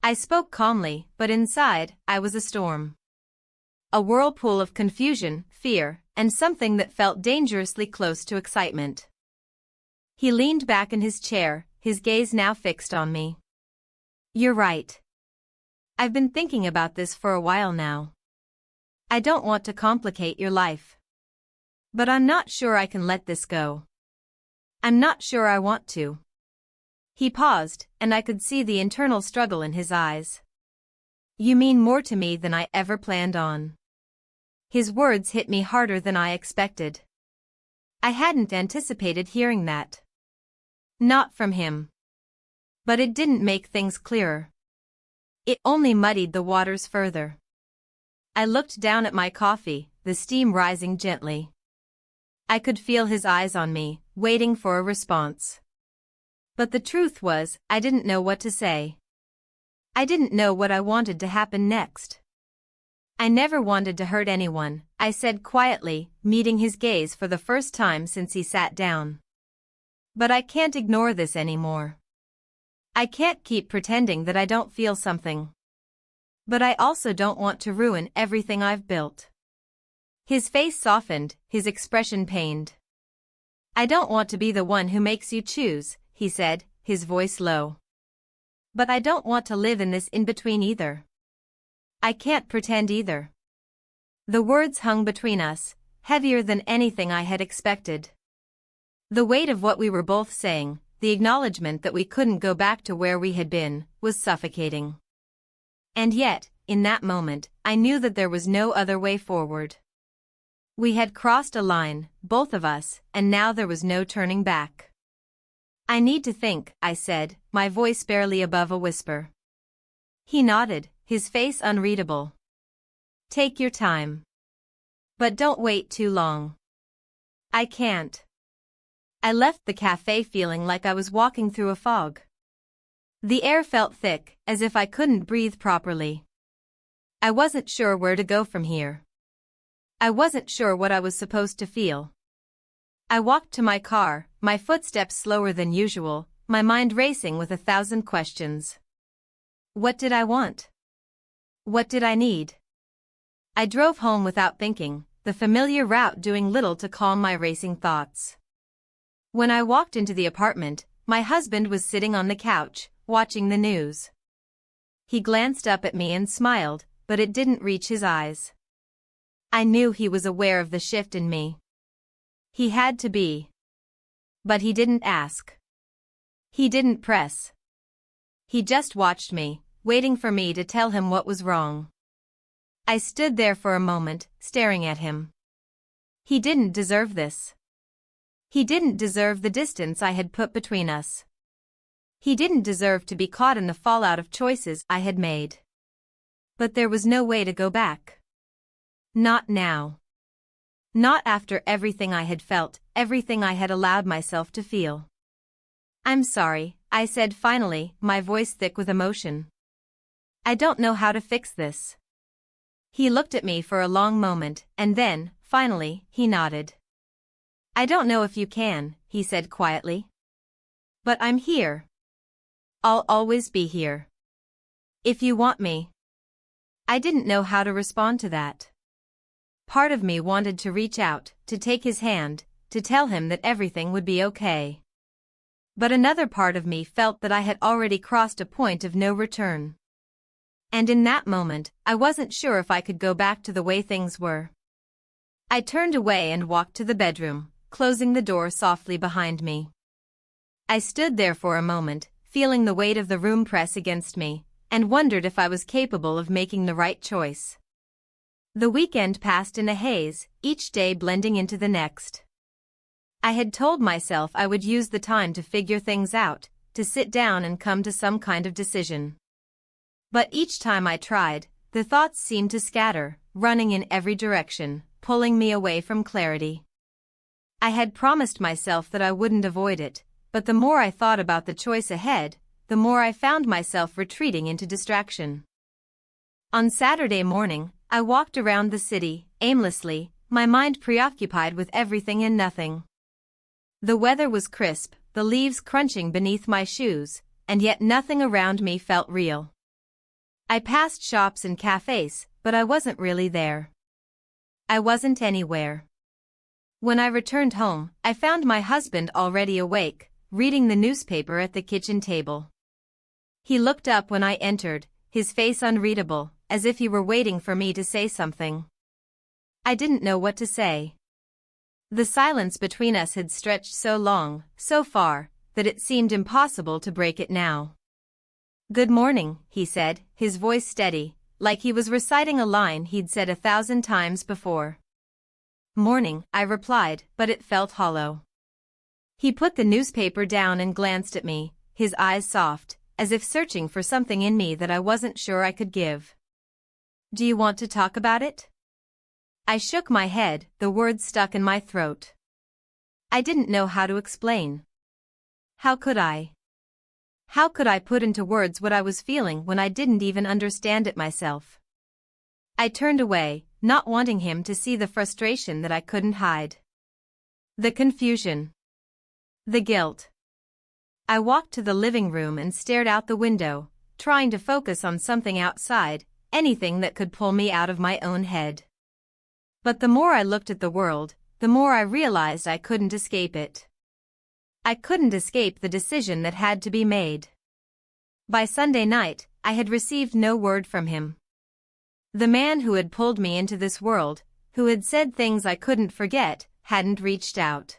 I spoke calmly, but inside, I was a storm. A whirlpool of confusion, fear, and something that felt dangerously close to excitement. He leaned back in his chair, his gaze now fixed on me. "You're right. I've been thinking about this for a while now. I don't want to complicate your life. But I'm not sure I can let this go. I'm not sure I want to." He paused, and I could see the internal struggle in his eyes. "You mean more to me than I ever planned on." His words hit me harder than I expected. I hadn't anticipated hearing that. Not from him. But it didn't make things clearer. It only muddied the waters further. I looked down at my coffee, the steam rising gently. I could feel his eyes on me, waiting for a response. But the truth was, I didn't know what to say. I didn't know what I wanted to happen next. I never wanted to hurt anyone, I said quietly, meeting his gaze for the first time since he sat down. But I can't ignore this anymore. I can't keep pretending that I don't feel something. But I also don't want to ruin everything I've built. His face softened, his expression pained. I don't want to be the one who makes you choose, he said, his voice low. But I don't want to live in this in-between either. I can't pretend either. The words hung between us, heavier than anything I had expected. The weight of what we were both saying, the acknowledgement that we couldn't go back to where we had been, was suffocating. And yet, in that moment, I knew that there was no other way forward. We had crossed a line, both of us, and now there was no turning back. I need to think, I said, my voice barely above a whisper. He nodded, his face unreadable. Take your time. But don't wait too long. I can't. I left the cafe feeling like I was walking through a fog. The air felt thick, as if I couldn't breathe properly. I wasn't sure where to go from here. I wasn't sure what I was supposed to feel. I walked to my car, my footsteps slower than usual, my mind racing with 1,000 questions. What did I want? What did I need? I drove home without thinking, the familiar route doing little to calm my racing thoughts. When I walked into the apartment, my husband was sitting on the couch, watching the news. He glanced up at me and smiled, but it didn't reach his eyes. I knew he was aware of the shift in me. He had to be. But he didn't ask. He didn't press. He just watched me, waiting for me to tell him what was wrong. I stood there for a moment, staring at him. He didn't deserve this. He didn't deserve the distance I had put between us. He didn't deserve to be caught in the fallout of choices I had made. But there was no way to go back. Not now. Not after everything I had felt, everything I had allowed myself to feel. I'm sorry, I said finally, my voice thick with emotion. I don't know how to fix this. He looked at me for a long moment, and then, finally, he nodded. I don't know if you can, he said quietly. But I'm here. I'll always be here. If you want me. I didn't know how to respond to that. Part of me wanted to reach out, to take his hand, to tell him that everything would be okay. But another part of me felt that I had already crossed a point of no return. And in that moment, I wasn't sure if I could go back to the way things were. I turned away and walked to the bedroom, closing the door softly behind me. I stood there for a moment, feeling the weight of the room press against me, and wondered if I was capable of making the right choice. The weekend passed in a haze, each day blending into the next. I had told myself I would use the time to figure things out, to sit down and come to some kind of decision. But each time I tried, the thoughts seemed to scatter, running in every direction, pulling me away from clarity. I had promised myself that I wouldn't avoid it, but the more I thought about the choice ahead, the more I found myself retreating into distraction. On Saturday morning, I walked around the city, aimlessly, my mind preoccupied with everything and nothing. The weather was crisp, the leaves crunching beneath my shoes, and yet nothing around me felt real. I passed shops and cafes, but I wasn't really there. I wasn't anywhere. When I returned home, I found my husband already awake, reading the newspaper at the kitchen table. He looked up when I entered, his face unreadable, as if he were waiting for me to say something. I didn't know what to say. The silence between us had stretched so long, so far, that it seemed impossible to break it now. Good morning, he said, his voice steady, like he was reciting a line he'd said 1,000 times before. Morning, I replied, but it felt hollow. He put the newspaper down and glanced at me, his eyes soft, as if searching for something in me that I wasn't sure I could give. Do you want to talk about it? I shook my head, the words stuck in my throat. I didn't know how to explain. How could I? How could I put into words what I was feeling when I didn't even understand it myself? I turned away, not wanting him to see the frustration that I couldn't hide. The confusion. The guilt. I walked to the living room and stared out the window, trying to focus on something outside, anything that could pull me out of my own head. But the more I looked at the world, the more I realized I couldn't escape it. I couldn't escape the decision that had to be made. By Sunday night, I had received no word from him. The man who had pulled me into this world, who had said things I couldn't forget, hadn't reached out.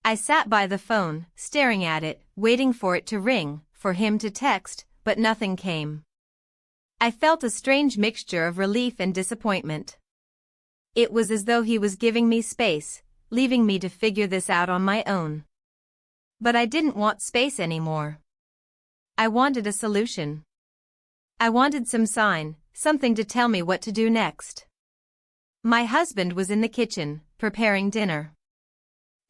I sat by the phone, staring at it, waiting for it to ring, for him to text, but nothing came. I felt a strange mixture of relief and disappointment. It was as though he was giving me space, leaving me to figure this out on my own. But I didn't want space anymore. I wanted a solution. I wanted some sign, something to tell me what to do next. My husband was in the kitchen, preparing dinner.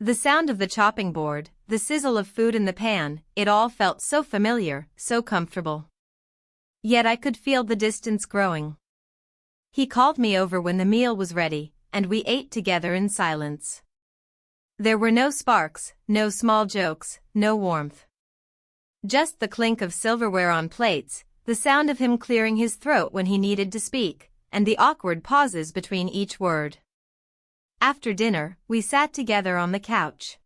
The sound of the chopping board, the sizzle of food in the pan, it all felt so familiar, so comfortable. Yet I could feel the distance growing. He called me over when the meal was ready, and we ate together in silence. There were no sparks, no small jokes, no warmth. Just the clink of silverware on plates, the sound of him clearing his throat when he needed to speak, and the awkward pauses between each word. After dinner, we sat together on the couch.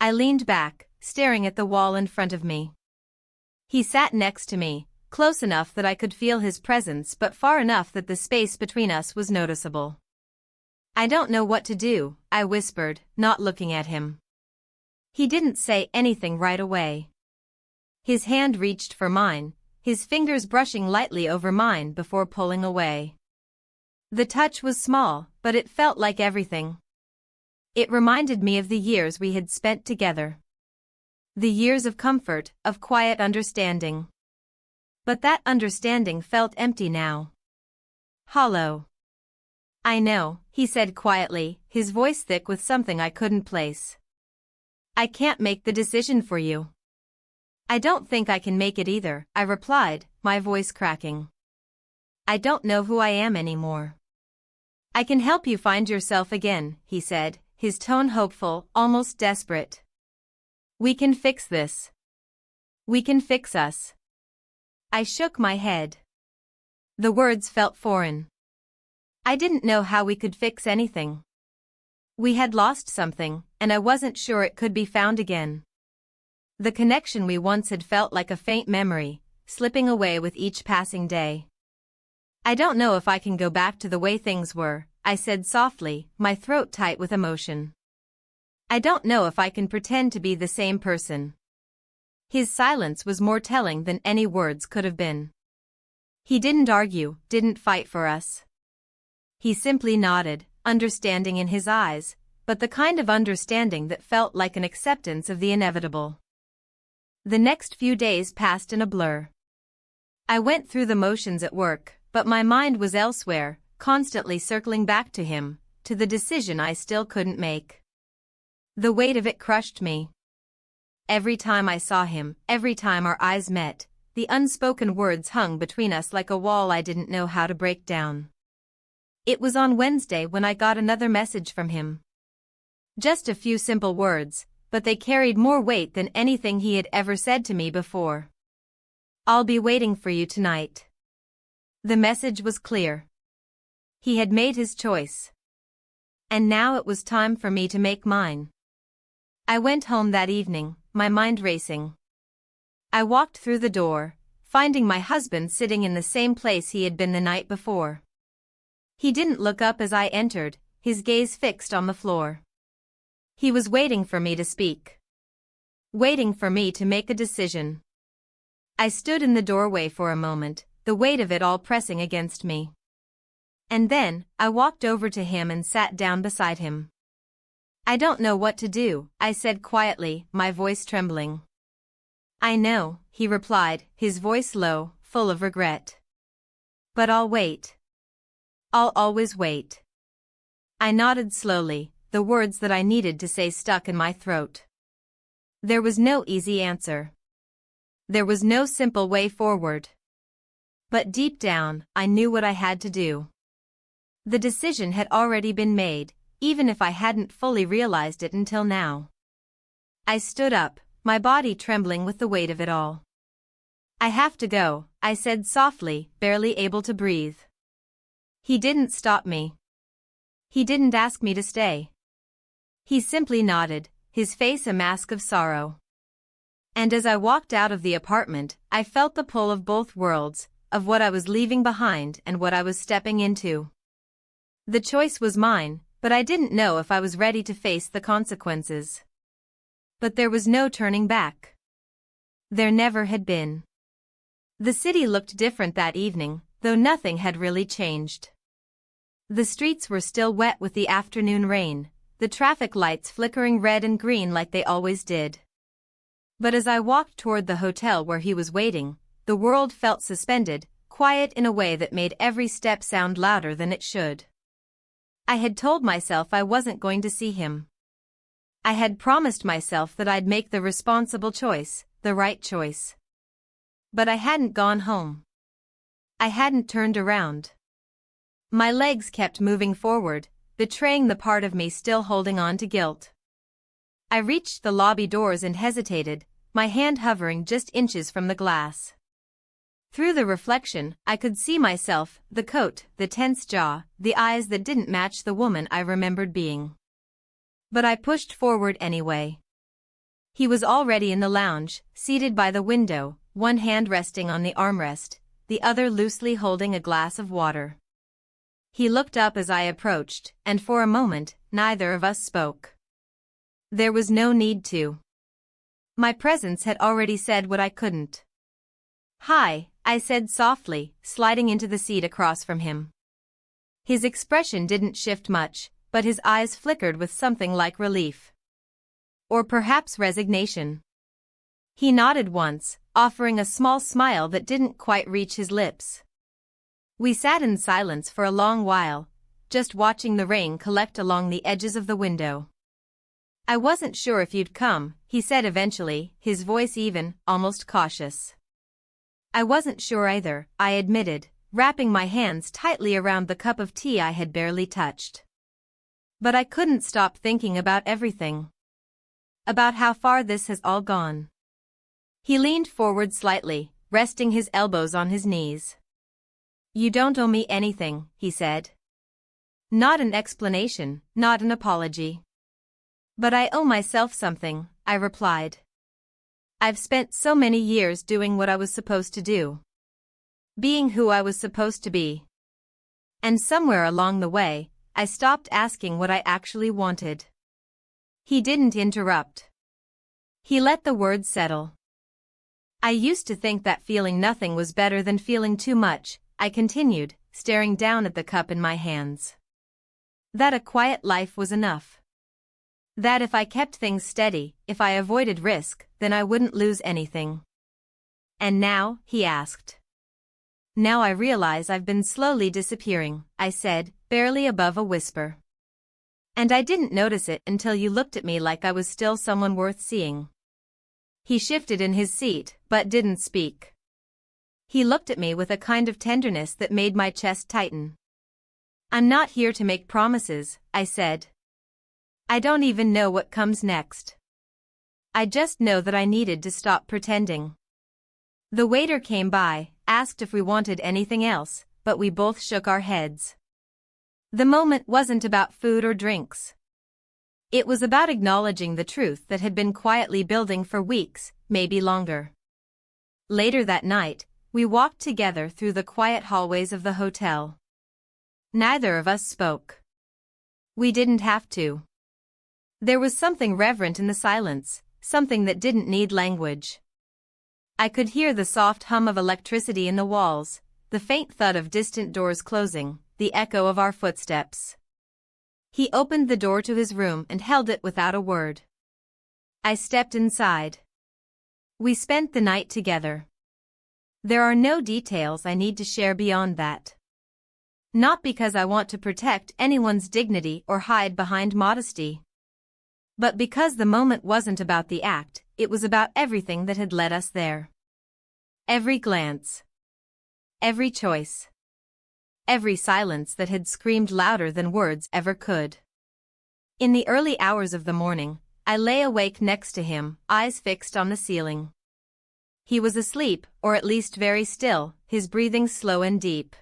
I leaned back, staring at the wall in front of me. He sat next to me, close enough that I could feel his presence but far enough that the space between us was noticeable. "I don't know what to do," I whispered, not looking at him. He didn't say anything right away. His hand reached for mine, his fingers brushing lightly over mine before pulling away. The touch was small, but it felt like everything. It reminded me of the years we had spent together. The years of comfort, of quiet understanding. But that understanding felt empty now. Hollow. "I know," he said quietly, his voice thick with something I couldn't place. "I can't make the decision for you." "I don't think I can make it either," I replied, my voice cracking. "I don't know who I am anymore." "I can help you find yourself again," he said, his tone hopeful, almost desperate. "We can fix this. We can fix us." I shook my head. The words felt foreign. I didn't know how we could fix anything. We had lost something, and I wasn't sure it could be found again. The connection we once had felt like a faint memory, slipping away with each passing day. "I don't know if I can go back to the way things were," I said softly, my throat tight with emotion. "I don't know if I can pretend to be the same person." His silence was more telling than any words could have been. He didn't argue, didn't fight for us. He simply nodded, understanding in his eyes, but the kind of understanding that felt like an acceptance of the inevitable. The next few days passed in a blur. I went through the motions at work, but my mind was elsewhere, constantly circling back to him, to the decision I still couldn't make. The weight of it crushed me. Every time I saw him, every time our eyes met, the unspoken words hung between us like a wall I didn't know how to break down. It was on Wednesday when I got another message from him. Just a few simple words, but they carried more weight than anything he had ever said to me before. "I'll be waiting for you tonight." The message was clear. He had made his choice. And now it was time for me to make mine. I went home that evening, my mind racing. I walked through the door, finding my husband sitting in the same place he had been the night before. He didn't look up as I entered, his gaze fixed on the floor. He was waiting for me to speak. Waiting for me to make a decision. I stood in the doorway for a moment, the weight of it all pressing against me. And then, I walked over to him and sat down beside him. "I don't know what to do," I said quietly, my voice trembling. "I know," he replied, his voice low, full of regret. "But I'll wait. I'll always wait." I nodded slowly, the words that I needed to say stuck in my throat. There was no easy answer. There was no simple way forward. But deep down, I knew what I had to do. The decision had already been made, even if I hadn't fully realized it until now. I stood up, my body trembling with the weight of it all. "I have to go," I said softly, barely able to breathe. He didn't stop me. He didn't ask me to stay. He simply nodded, his face a mask of sorrow. And as I walked out of the apartment, I felt the pull of both worlds, of what I was leaving behind and what I was stepping into. The choice was mine, but I didn't know if I was ready to face the consequences. But there was no turning back. There never had been. The city looked different that evening, though nothing had really changed. The streets were still wet with the afternoon rain, the traffic lights flickering red and green like they always did. But as I walked toward the hotel where he was waiting, the world felt suspended, quiet in a way that made every step sound louder than it should. I had told myself I wasn't going to see him. I had promised myself that I'd make the responsible choice, the right choice. But I hadn't gone home. I hadn't turned around. My legs kept moving forward, betraying the part of me still holding on to guilt. I reached the lobby doors and hesitated, my hand hovering just inches from the glass. Through the reflection, I could see myself, the coat, the tense jaw, the eyes that didn't match the woman I remembered being. But I pushed forward anyway. He was already in the lounge, seated by the window, one hand resting on the armrest, the other loosely holding a glass of water. He looked up as I approached, and for a moment, neither of us spoke. There was no need to. My presence had already said what I couldn't. "Hi," I said softly, sliding into the seat across from him. His expression didn't shift much, but his eyes flickered with something like relief. Or perhaps resignation. He nodded once, offering a small smile that didn't quite reach his lips. We sat in silence for a long while, just watching the rain collect along the edges of the window. "I wasn't sure if you'd come," he said eventually, his voice even, almost cautious. "I wasn't sure either," I admitted, wrapping my hands tightly around the cup of tea I had barely touched. But I couldn't stop thinking about everything. About how far this has all gone. He leaned forward slightly, resting his elbows on his knees. "You don't owe me anything," he said. "Not an explanation, not an apology. But I owe myself something," I replied. "I've spent so many years doing what I was supposed to do. Being who I was supposed to be. And somewhere along the way, I stopped asking what I actually wanted." He didn't interrupt. He let the words settle. "I used to think that feeling nothing was better than feeling too much," I continued, staring down at the cup in my hands. "That a quiet life was enough. That if I kept things steady, if I avoided risk, then I wouldn't lose anything." "And now?" he asked. "Now I realize I've been slowly disappearing," I said, barely above a whisper. "And I didn't notice it until you looked at me like I was still someone worth seeing." He shifted in his seat, but didn't speak. He looked at me with a kind of tenderness that made my chest tighten. "I'm not here to make promises," I said. "I don't even know what comes next. I just know that I needed to stop pretending." The waiter came by, asked if we wanted anything else, but we both shook our heads. The moment wasn't about food or drinks. It was about acknowledging the truth that had been quietly building for weeks, maybe longer. Later that night, we walked together through the quiet hallways of the hotel. Neither of us spoke. We didn't have to. There was something reverent in the silence, something that didn't need language. I could hear the soft hum of electricity in the walls, the faint thud of distant doors closing, the echo of our footsteps. He opened the door to his room and held it without a word. I stepped inside. We spent the night together. There are no details I need to share beyond that. Not because I want to protect anyone's dignity or hide behind modesty. But because the moment wasn't about the act, it was about everything that had led us there. Every glance. Every choice. Every silence that had screamed louder than words ever could. In the early hours of the morning, I lay awake next to him, eyes fixed on the ceiling. He was asleep, or at least very still, his breathing slow and deep.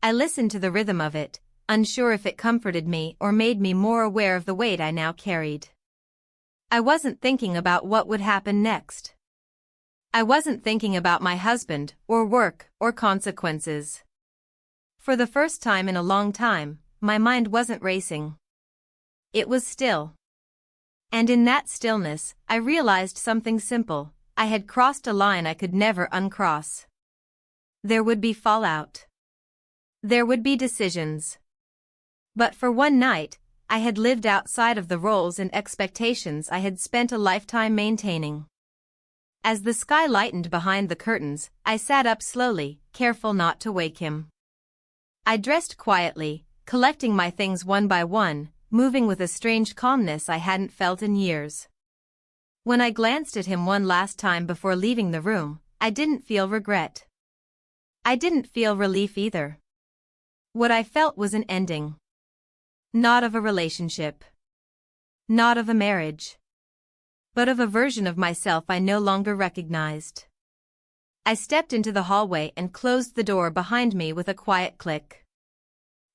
I listened to the rhythm of it, unsure if it comforted me or made me more aware of the weight I now carried. I wasn't thinking about what would happen next. I wasn't thinking about my husband, or work, or consequences. For the first time in a long time, my mind wasn't racing. It was still. And in that stillness, I realized something simple. I had crossed a line I could never uncross. There would be fallout. There would be decisions. But for one night, I had lived outside of the roles and expectations I had spent a lifetime maintaining. As the sky lightened behind the curtains, I sat up slowly, careful not to wake him. I dressed quietly, collecting my things one by one, moving with a strange calmness I hadn't felt in years. When I glanced at him one last time before leaving the room, I didn't feel regret. I didn't feel relief either. What I felt was an ending. Not of a relationship. Not of a marriage. But of a version of myself I no longer recognized. I stepped into the hallway and closed the door behind me with a quiet click.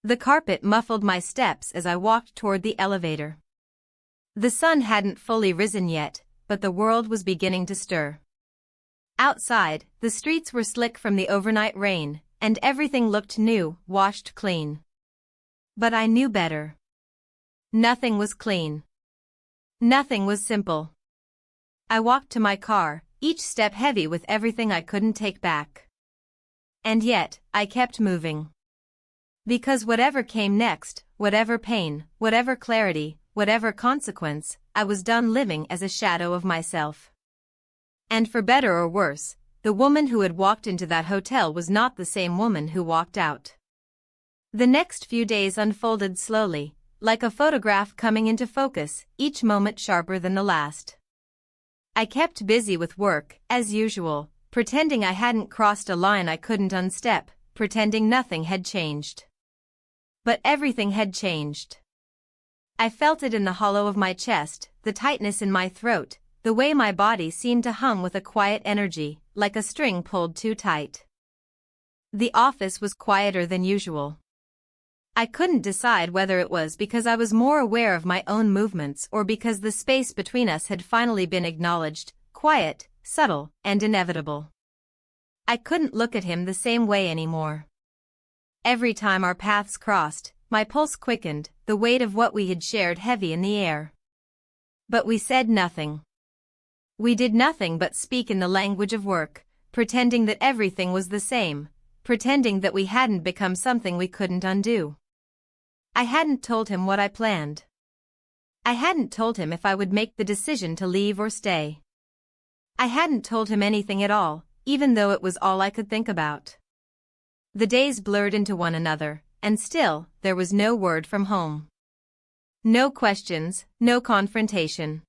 The carpet muffled my steps as I walked toward the elevator. The sun hadn't fully risen yet, but the world was beginning to stir. Outside, the streets were slick from the overnight rain, and everything looked new, washed clean. But I knew better. Nothing was clean. Nothing was simple. I walked to my car, each step heavy with everything I couldn't take back. And yet, I kept moving. Because whatever came next, whatever pain, whatever clarity, whatever consequence, I was done living as a shadow of myself. And for better or worse, the woman who had walked into that hotel was not the same woman who walked out. The next few days unfolded slowly, like a photograph coming into focus, each moment sharper than the last. I kept busy with work, as usual, pretending I hadn't crossed a line I couldn't unstep, pretending nothing had changed. But everything had changed. I felt it in the hollow of my chest, the tightness in my throat, the way my body seemed to hum with a quiet energy, like a string pulled too tight. The office was quieter than usual. I couldn't decide whether it was because I was more aware of my own movements or because the space between us had finally been acknowledged, quiet, subtle, and inevitable. I couldn't look at him the same way anymore. Every time our paths crossed, my pulse quickened, the weight of what we had shared heavy in the air. But we said nothing. We did nothing but speak in the language of work, pretending that everything was the same, pretending that we hadn't become something we couldn't undo. I hadn't told him what I planned. I hadn't told him if I would make the decision to leave or stay. I hadn't told him anything at all, even though it was all I could think about. The days blurred into one another, and still, there was no word from home. No questions, no confrontation.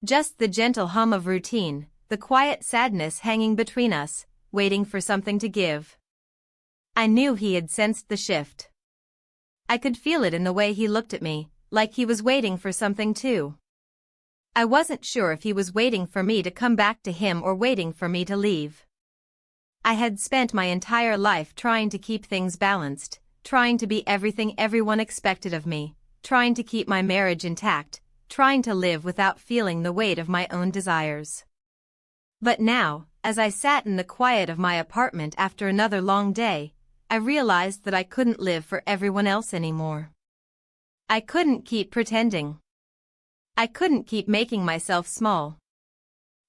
Just the gentle hum of routine, the quiet sadness hanging between us, waiting for something to give. I knew he had sensed the shift. I could feel it in the way he looked at me, like he was waiting for something too. I wasn't sure if he was waiting for me to come back to him or waiting for me to leave. I had spent my entire life trying to keep things balanced, trying to be everything everyone expected of me, trying to keep my marriage intact, trying to live without feeling the weight of my own desires. But now, as I sat in the quiet of my apartment after another long day, I realized that I couldn't live for everyone else anymore. I couldn't keep pretending. I couldn't keep making myself small.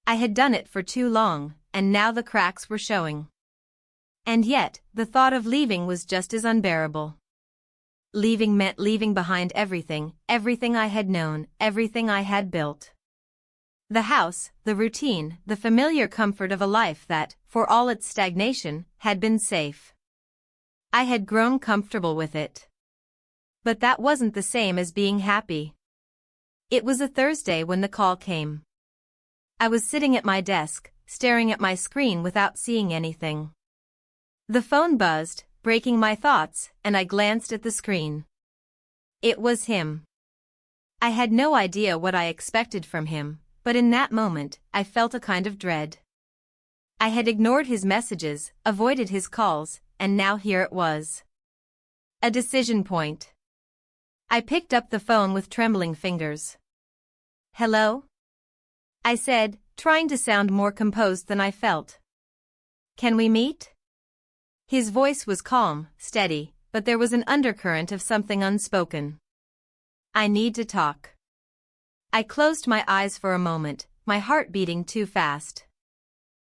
I had done it for too long, and now the cracks were showing. And yet, the thought of leaving was just as unbearable. Leaving meant leaving behind everything, everything I had known, everything I had built. The house, the routine, the familiar comfort of a life that, for all its stagnation, had been safe. I had grown comfortable with it. But that wasn't the same as being happy. It was a Thursday when the call came. I was sitting at my desk, staring at my screen without seeing anything. The phone buzzed, breaking my thoughts, and I glanced at the screen. It was him. I had no idea what I expected from him, but in that moment, I felt a kind of dread. I had ignored his messages, avoided his calls, and now here it was. A decision point. I picked up the phone with trembling fingers. "Hello?" I said, trying to sound more composed than I felt. "Can we meet?" His voice was calm, steady, but there was an undercurrent of something unspoken. "I need to talk." I closed my eyes for a moment, my heart beating too fast.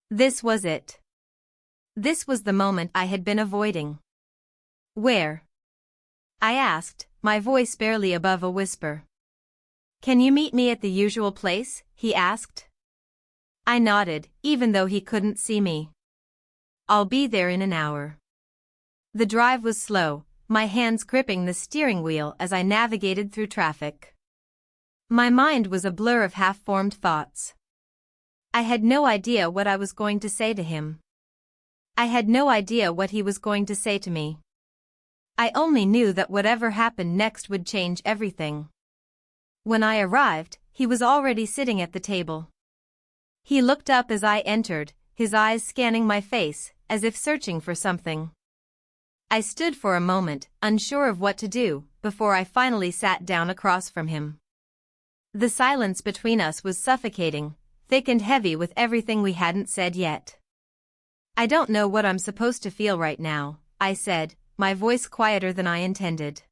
This was it. This was the moment I had been avoiding. "Where?" I asked, my voice barely above a whisper. "Can you meet me at the usual place?" he asked. I nodded, even though he couldn't see me. "I'll be there in an hour." The drive was slow, my hands gripping the steering wheel as I navigated through traffic. My mind was a blur of half-formed thoughts. I had no idea what I was going to say to him. I had no idea what he was going to say to me. I only knew that whatever happened next would change everything. When I arrived, he was already sitting at the table. He looked up as I entered, his eyes scanning my face, as if searching for something. I stood for a moment, unsure of what to do, before I finally sat down across from him. The silence between us was suffocating, thick and heavy with everything we hadn't said yet. "I don't know what I'm supposed to feel right now," I said, my voice quieter than I intended.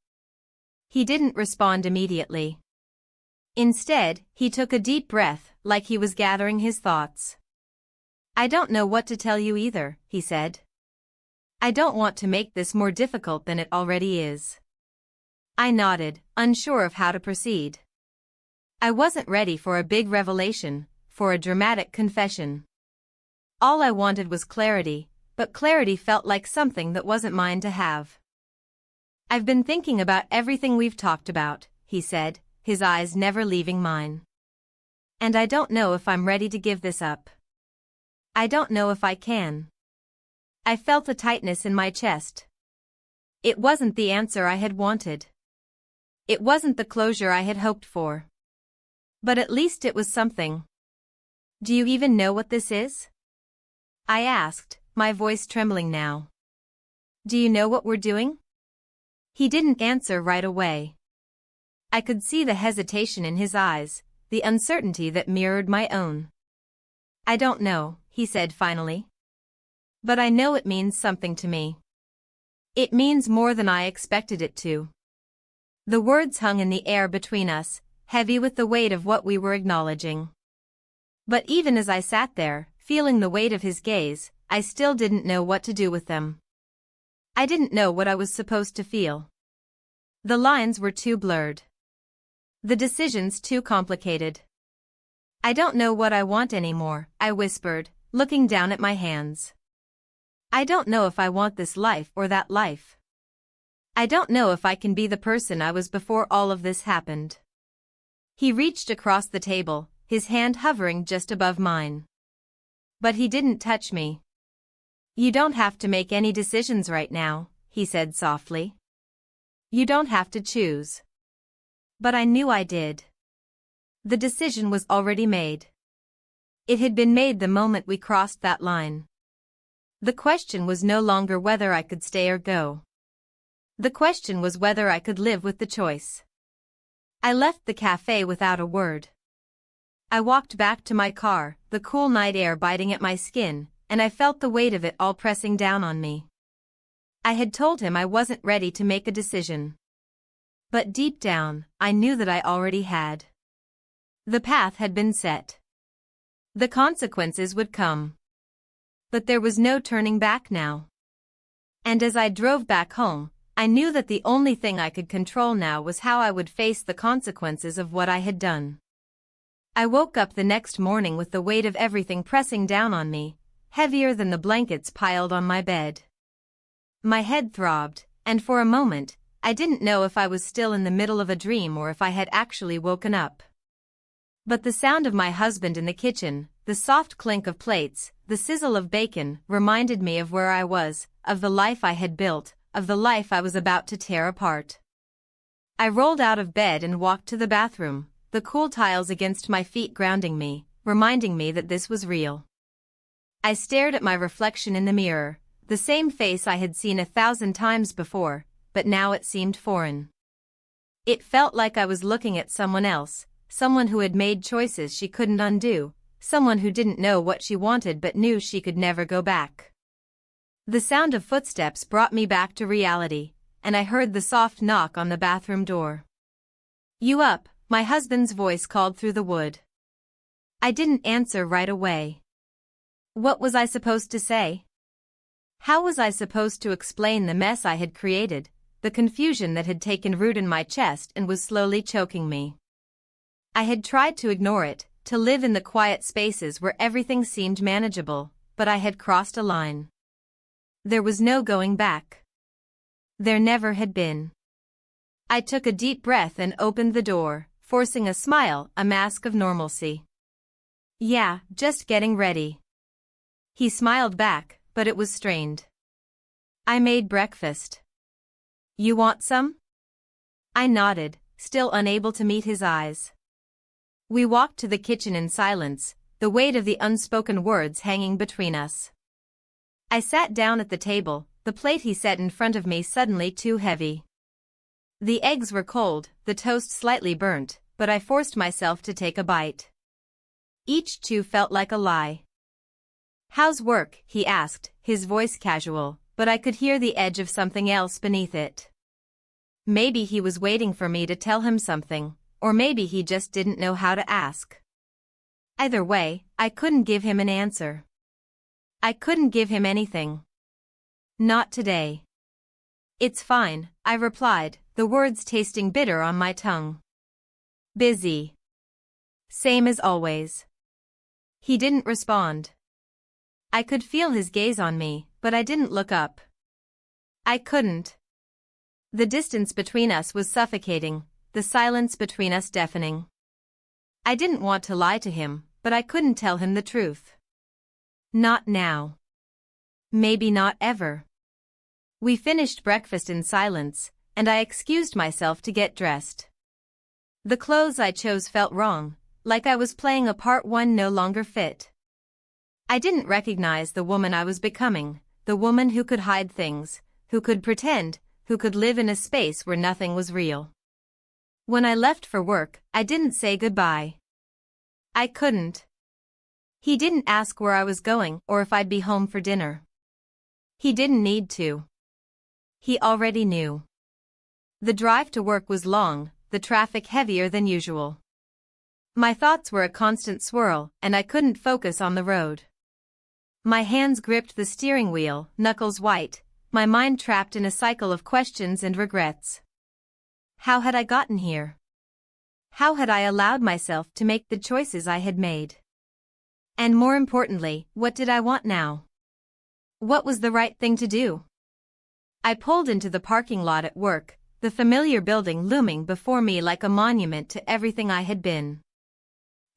He didn't respond immediately. Instead, he took a deep breath, like he was gathering his thoughts. "I don't know what to tell you either," he said. "I don't want to make this more difficult than it already is." I nodded, unsure of how to proceed. I wasn't ready for a big revelation, for a dramatic confession. All I wanted was clarity, but clarity felt like something that wasn't mine to have. "I've been thinking about everything we've talked about," he said, his eyes never leaving mine. "And I don't know if I'm ready to give this up. I don't know if I can." I felt a tightness in my chest. It wasn't the answer I had wanted. It wasn't the closure I had hoped for. But at least it was something. "Do you even know what this is?" I asked, my voice trembling now. "Do you know what we're doing?" He didn't answer right away. I could see the hesitation in his eyes, the uncertainty that mirrored my own. "I don't know," he said finally. "But I know it means something to me. It means more than I expected it to." The words hung in the air between us, heavy with the weight of what we were acknowledging. But even as I sat there, feeling the weight of his gaze, I still didn't know what to do with them. I didn't know what I was supposed to feel. The lines were too blurred. The decisions too complicated. "I don't know what I want anymore," I whispered, looking down at my hands. "I don't know if I want this life or that life. I don't know if I can be the person I was before all of this happened." He reached across the table, his hand hovering just above mine. But he didn't touch me. "You don't have to make any decisions right now," he said softly. "You don't have to choose." But I knew I did. The decision was already made. It had been made the moment we crossed that line. The question was no longer whether I could stay or go. The question was whether I could live with the choice. I left the cafe without a word. I walked back to my car, the cool night air biting at my skin, and I felt the weight of it all pressing down on me. I had told him I wasn't ready to make a decision. But deep down, I knew that I already had. The path had been set. The consequences would come. But there was no turning back now. And as I drove back home, I knew that the only thing I could control now was how I would face the consequences of what I had done. I woke up the next morning with the weight of everything pressing down on me, heavier than the blankets piled on my bed. My head throbbed, and for a moment, I didn't know if I was still in the middle of a dream or if I had actually woken up. But the sound of my husband in the kitchen, the soft clink of plates, the sizzle of bacon reminded me of where I was, of the life I had built, of the life I was about to tear apart. I rolled out of bed and walked to the bathroom, the cool tiles against my feet grounding me, reminding me that this was real. I stared at my reflection in the mirror, the same face I had seen 1,000 times before, but now it seemed foreign. It felt like I was looking at someone else, someone who had made choices she couldn't undo, someone who didn't know what she wanted but knew she could never go back. The sound of footsteps brought me back to reality, and I heard the soft knock on the bathroom door. "You up?" my husband's voice called through the wood. I didn't answer right away. What was I supposed to say? How was I supposed to explain the mess I had created, the confusion that had taken root in my chest and was slowly choking me? I had tried to ignore it, to live in the quiet spaces where everything seemed manageable, but I had crossed a line. There was no going back. There never had been. I took a deep breath and opened the door, forcing a smile, a mask of normalcy. "Yeah, just getting ready." He smiled back, but it was strained. "I made breakfast. You want some?" I nodded, still unable to meet his eyes. We walked to the kitchen in silence, the weight of the unspoken words hanging between us. I sat down at the table, the plate he set in front of me suddenly too heavy. The eggs were cold, the toast slightly burnt, but I forced myself to take a bite. Each chew felt like a lie. "How's work?" he asked, his voice casual, but I could hear the edge of something else beneath it. Maybe he was waiting for me to tell him something, or maybe he just didn't know how to ask. Either way, I couldn't give him an answer. I couldn't give him anything. Not today. "It's fine," I replied, the words tasting bitter on my tongue. "Busy." "Same as always." He didn't respond. I could feel his gaze on me, but I didn't look up. I couldn't. The distance between us was suffocating, the silence between us deafening. I didn't want to lie to him, but I couldn't tell him the truth. Not now. Maybe not ever. We finished breakfast in silence, and I excused myself to get dressed. The clothes I chose felt wrong, like I was playing a part one no longer fit. I didn't recognize the woman I was becoming, the woman who could hide things, who could pretend, who could live in a space where nothing was real. When I left for work, I didn't say goodbye. I couldn't. He didn't ask where I was going or if I'd be home for dinner. He didn't need to. He already knew. The drive to work was long, the traffic heavier than usual. My thoughts were a constant swirl, and I couldn't focus on the road. My hands gripped the steering wheel, knuckles white, my mind trapped in a cycle of questions and regrets. How had I gotten here? How had I allowed myself to make the choices I had made? And more importantly, what did I want now? What was the right thing to do? I pulled into the parking lot at work, the familiar building looming before me like a monument to everything I had been.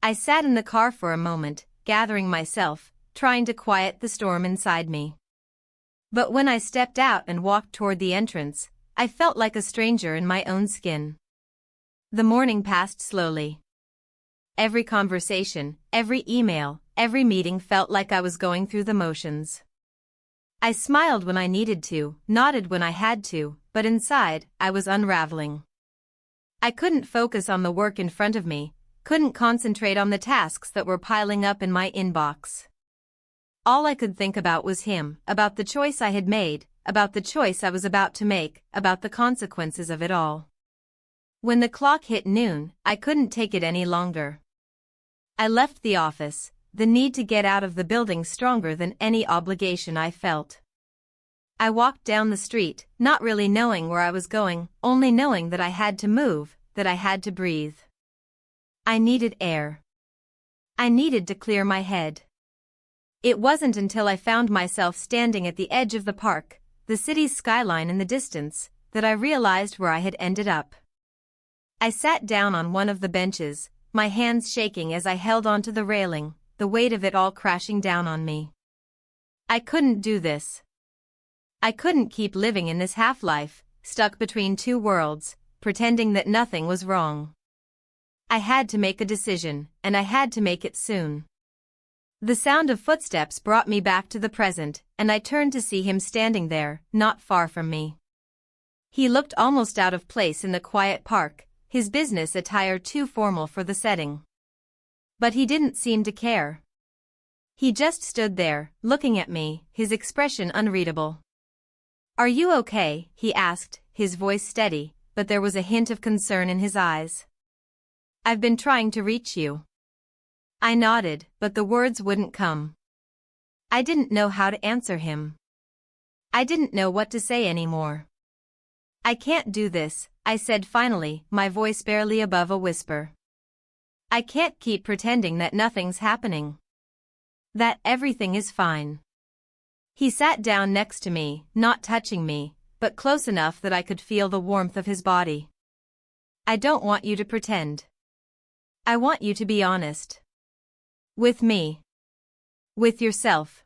I sat in the car for a moment, gathering myself, trying to quiet the storm inside me. But when I stepped out and walked toward the entrance, I felt like a stranger in my own skin. The morning passed slowly. Every conversation, every email, every meeting felt like I was going through the motions. I smiled when I needed to, nodded when I had to, but inside, I was unraveling. I couldn't focus on the work in front of me, couldn't concentrate on the tasks that were piling up in my inbox. All I could think about was him, about the choice I had made, about the choice I was about to make, about the consequences of it all. When the clock hit noon, I couldn't take it any longer. I left the office, the need to get out of the building stronger than any obligation I felt. I walked down the street, not really knowing where I was going, only knowing that I had to move, that I had to breathe. I needed air. I needed to clear my head. It wasn't until I found myself standing at the edge of the park, the city's skyline in the distance, that I realized where I had ended up. I sat down on one of the benches, my hands shaking as I held onto the railing, the weight of it all crashing down on me. I couldn't do this. I couldn't keep living in this half-life, stuck between two worlds, pretending that nothing was wrong. I had to make a decision, and I had to make it soon. The sound of footsteps brought me back to the present, and I turned to see him standing there, not far from me. He looked almost out of place in the quiet park, his business attire too formal for the setting. But he didn't seem to care. He just stood there, looking at me, his expression unreadable. "Are you okay?" he asked, his voice steady, but there was a hint of concern in his eyes. "I've been trying to reach you." I nodded, but the words wouldn't come. I didn't know how to answer him. I didn't know what to say anymore. "I can't do this," I said finally, my voice barely above a whisper. "I can't keep pretending that nothing's happening. That everything is fine." He sat down next to me, not touching me, but close enough that I could feel the warmth of his body. "I don't want you to pretend. I want you to be honest. With me. With yourself."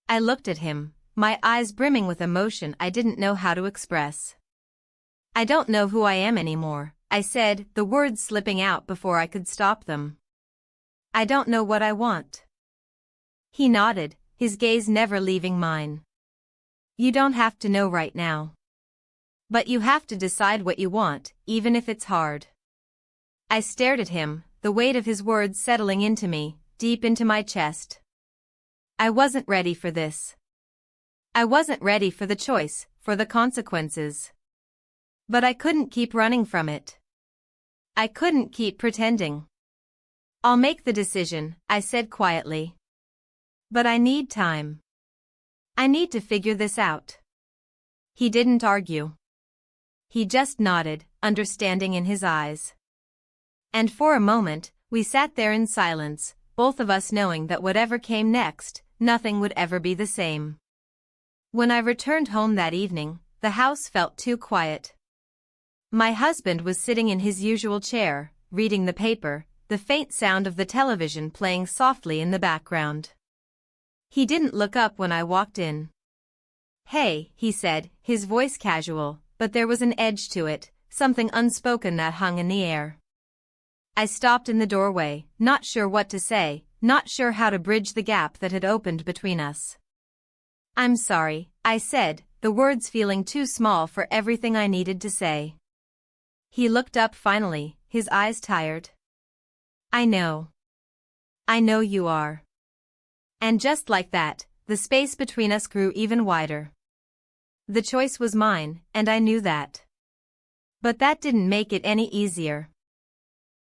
I looked at him, my eyes brimming with emotion I didn't know how to express. "I don't know who I am anymore," I said, the words slipping out before I could stop them. "I don't know what I want." He nodded, his gaze never leaving mine. "You don't have to know right now. But you have to decide what you want, even if it's hard." I stared at him, the weight of his words settling into me, deep into my chest. I wasn't ready for this. I wasn't ready for the choice, for the consequences. But I couldn't keep running from it. I couldn't keep pretending. "I'll make the decision," I said quietly. "But I need time. I need to figure this out." He didn't argue. He just nodded, understanding in his eyes. And for a moment, we sat there in silence, both of us knowing that whatever came next, nothing would ever be the same. When I returned home that evening, the house felt too quiet. My husband was sitting in his usual chair, reading the paper, the faint sound of the television playing softly in the background. He didn't look up when I walked in. "Hey," he said, his voice casual, but there was an edge to it, something unspoken that hung in the air. I stopped in the doorway, not sure what to say, not sure how to bridge the gap that had opened between us. "I'm sorry," I said, the words feeling too small for everything I needed to say. He looked up finally, his eyes tired. "I know. I know you are." And just like that, the space between us grew even wider. The choice was mine, and I knew that. But that didn't make it any easier.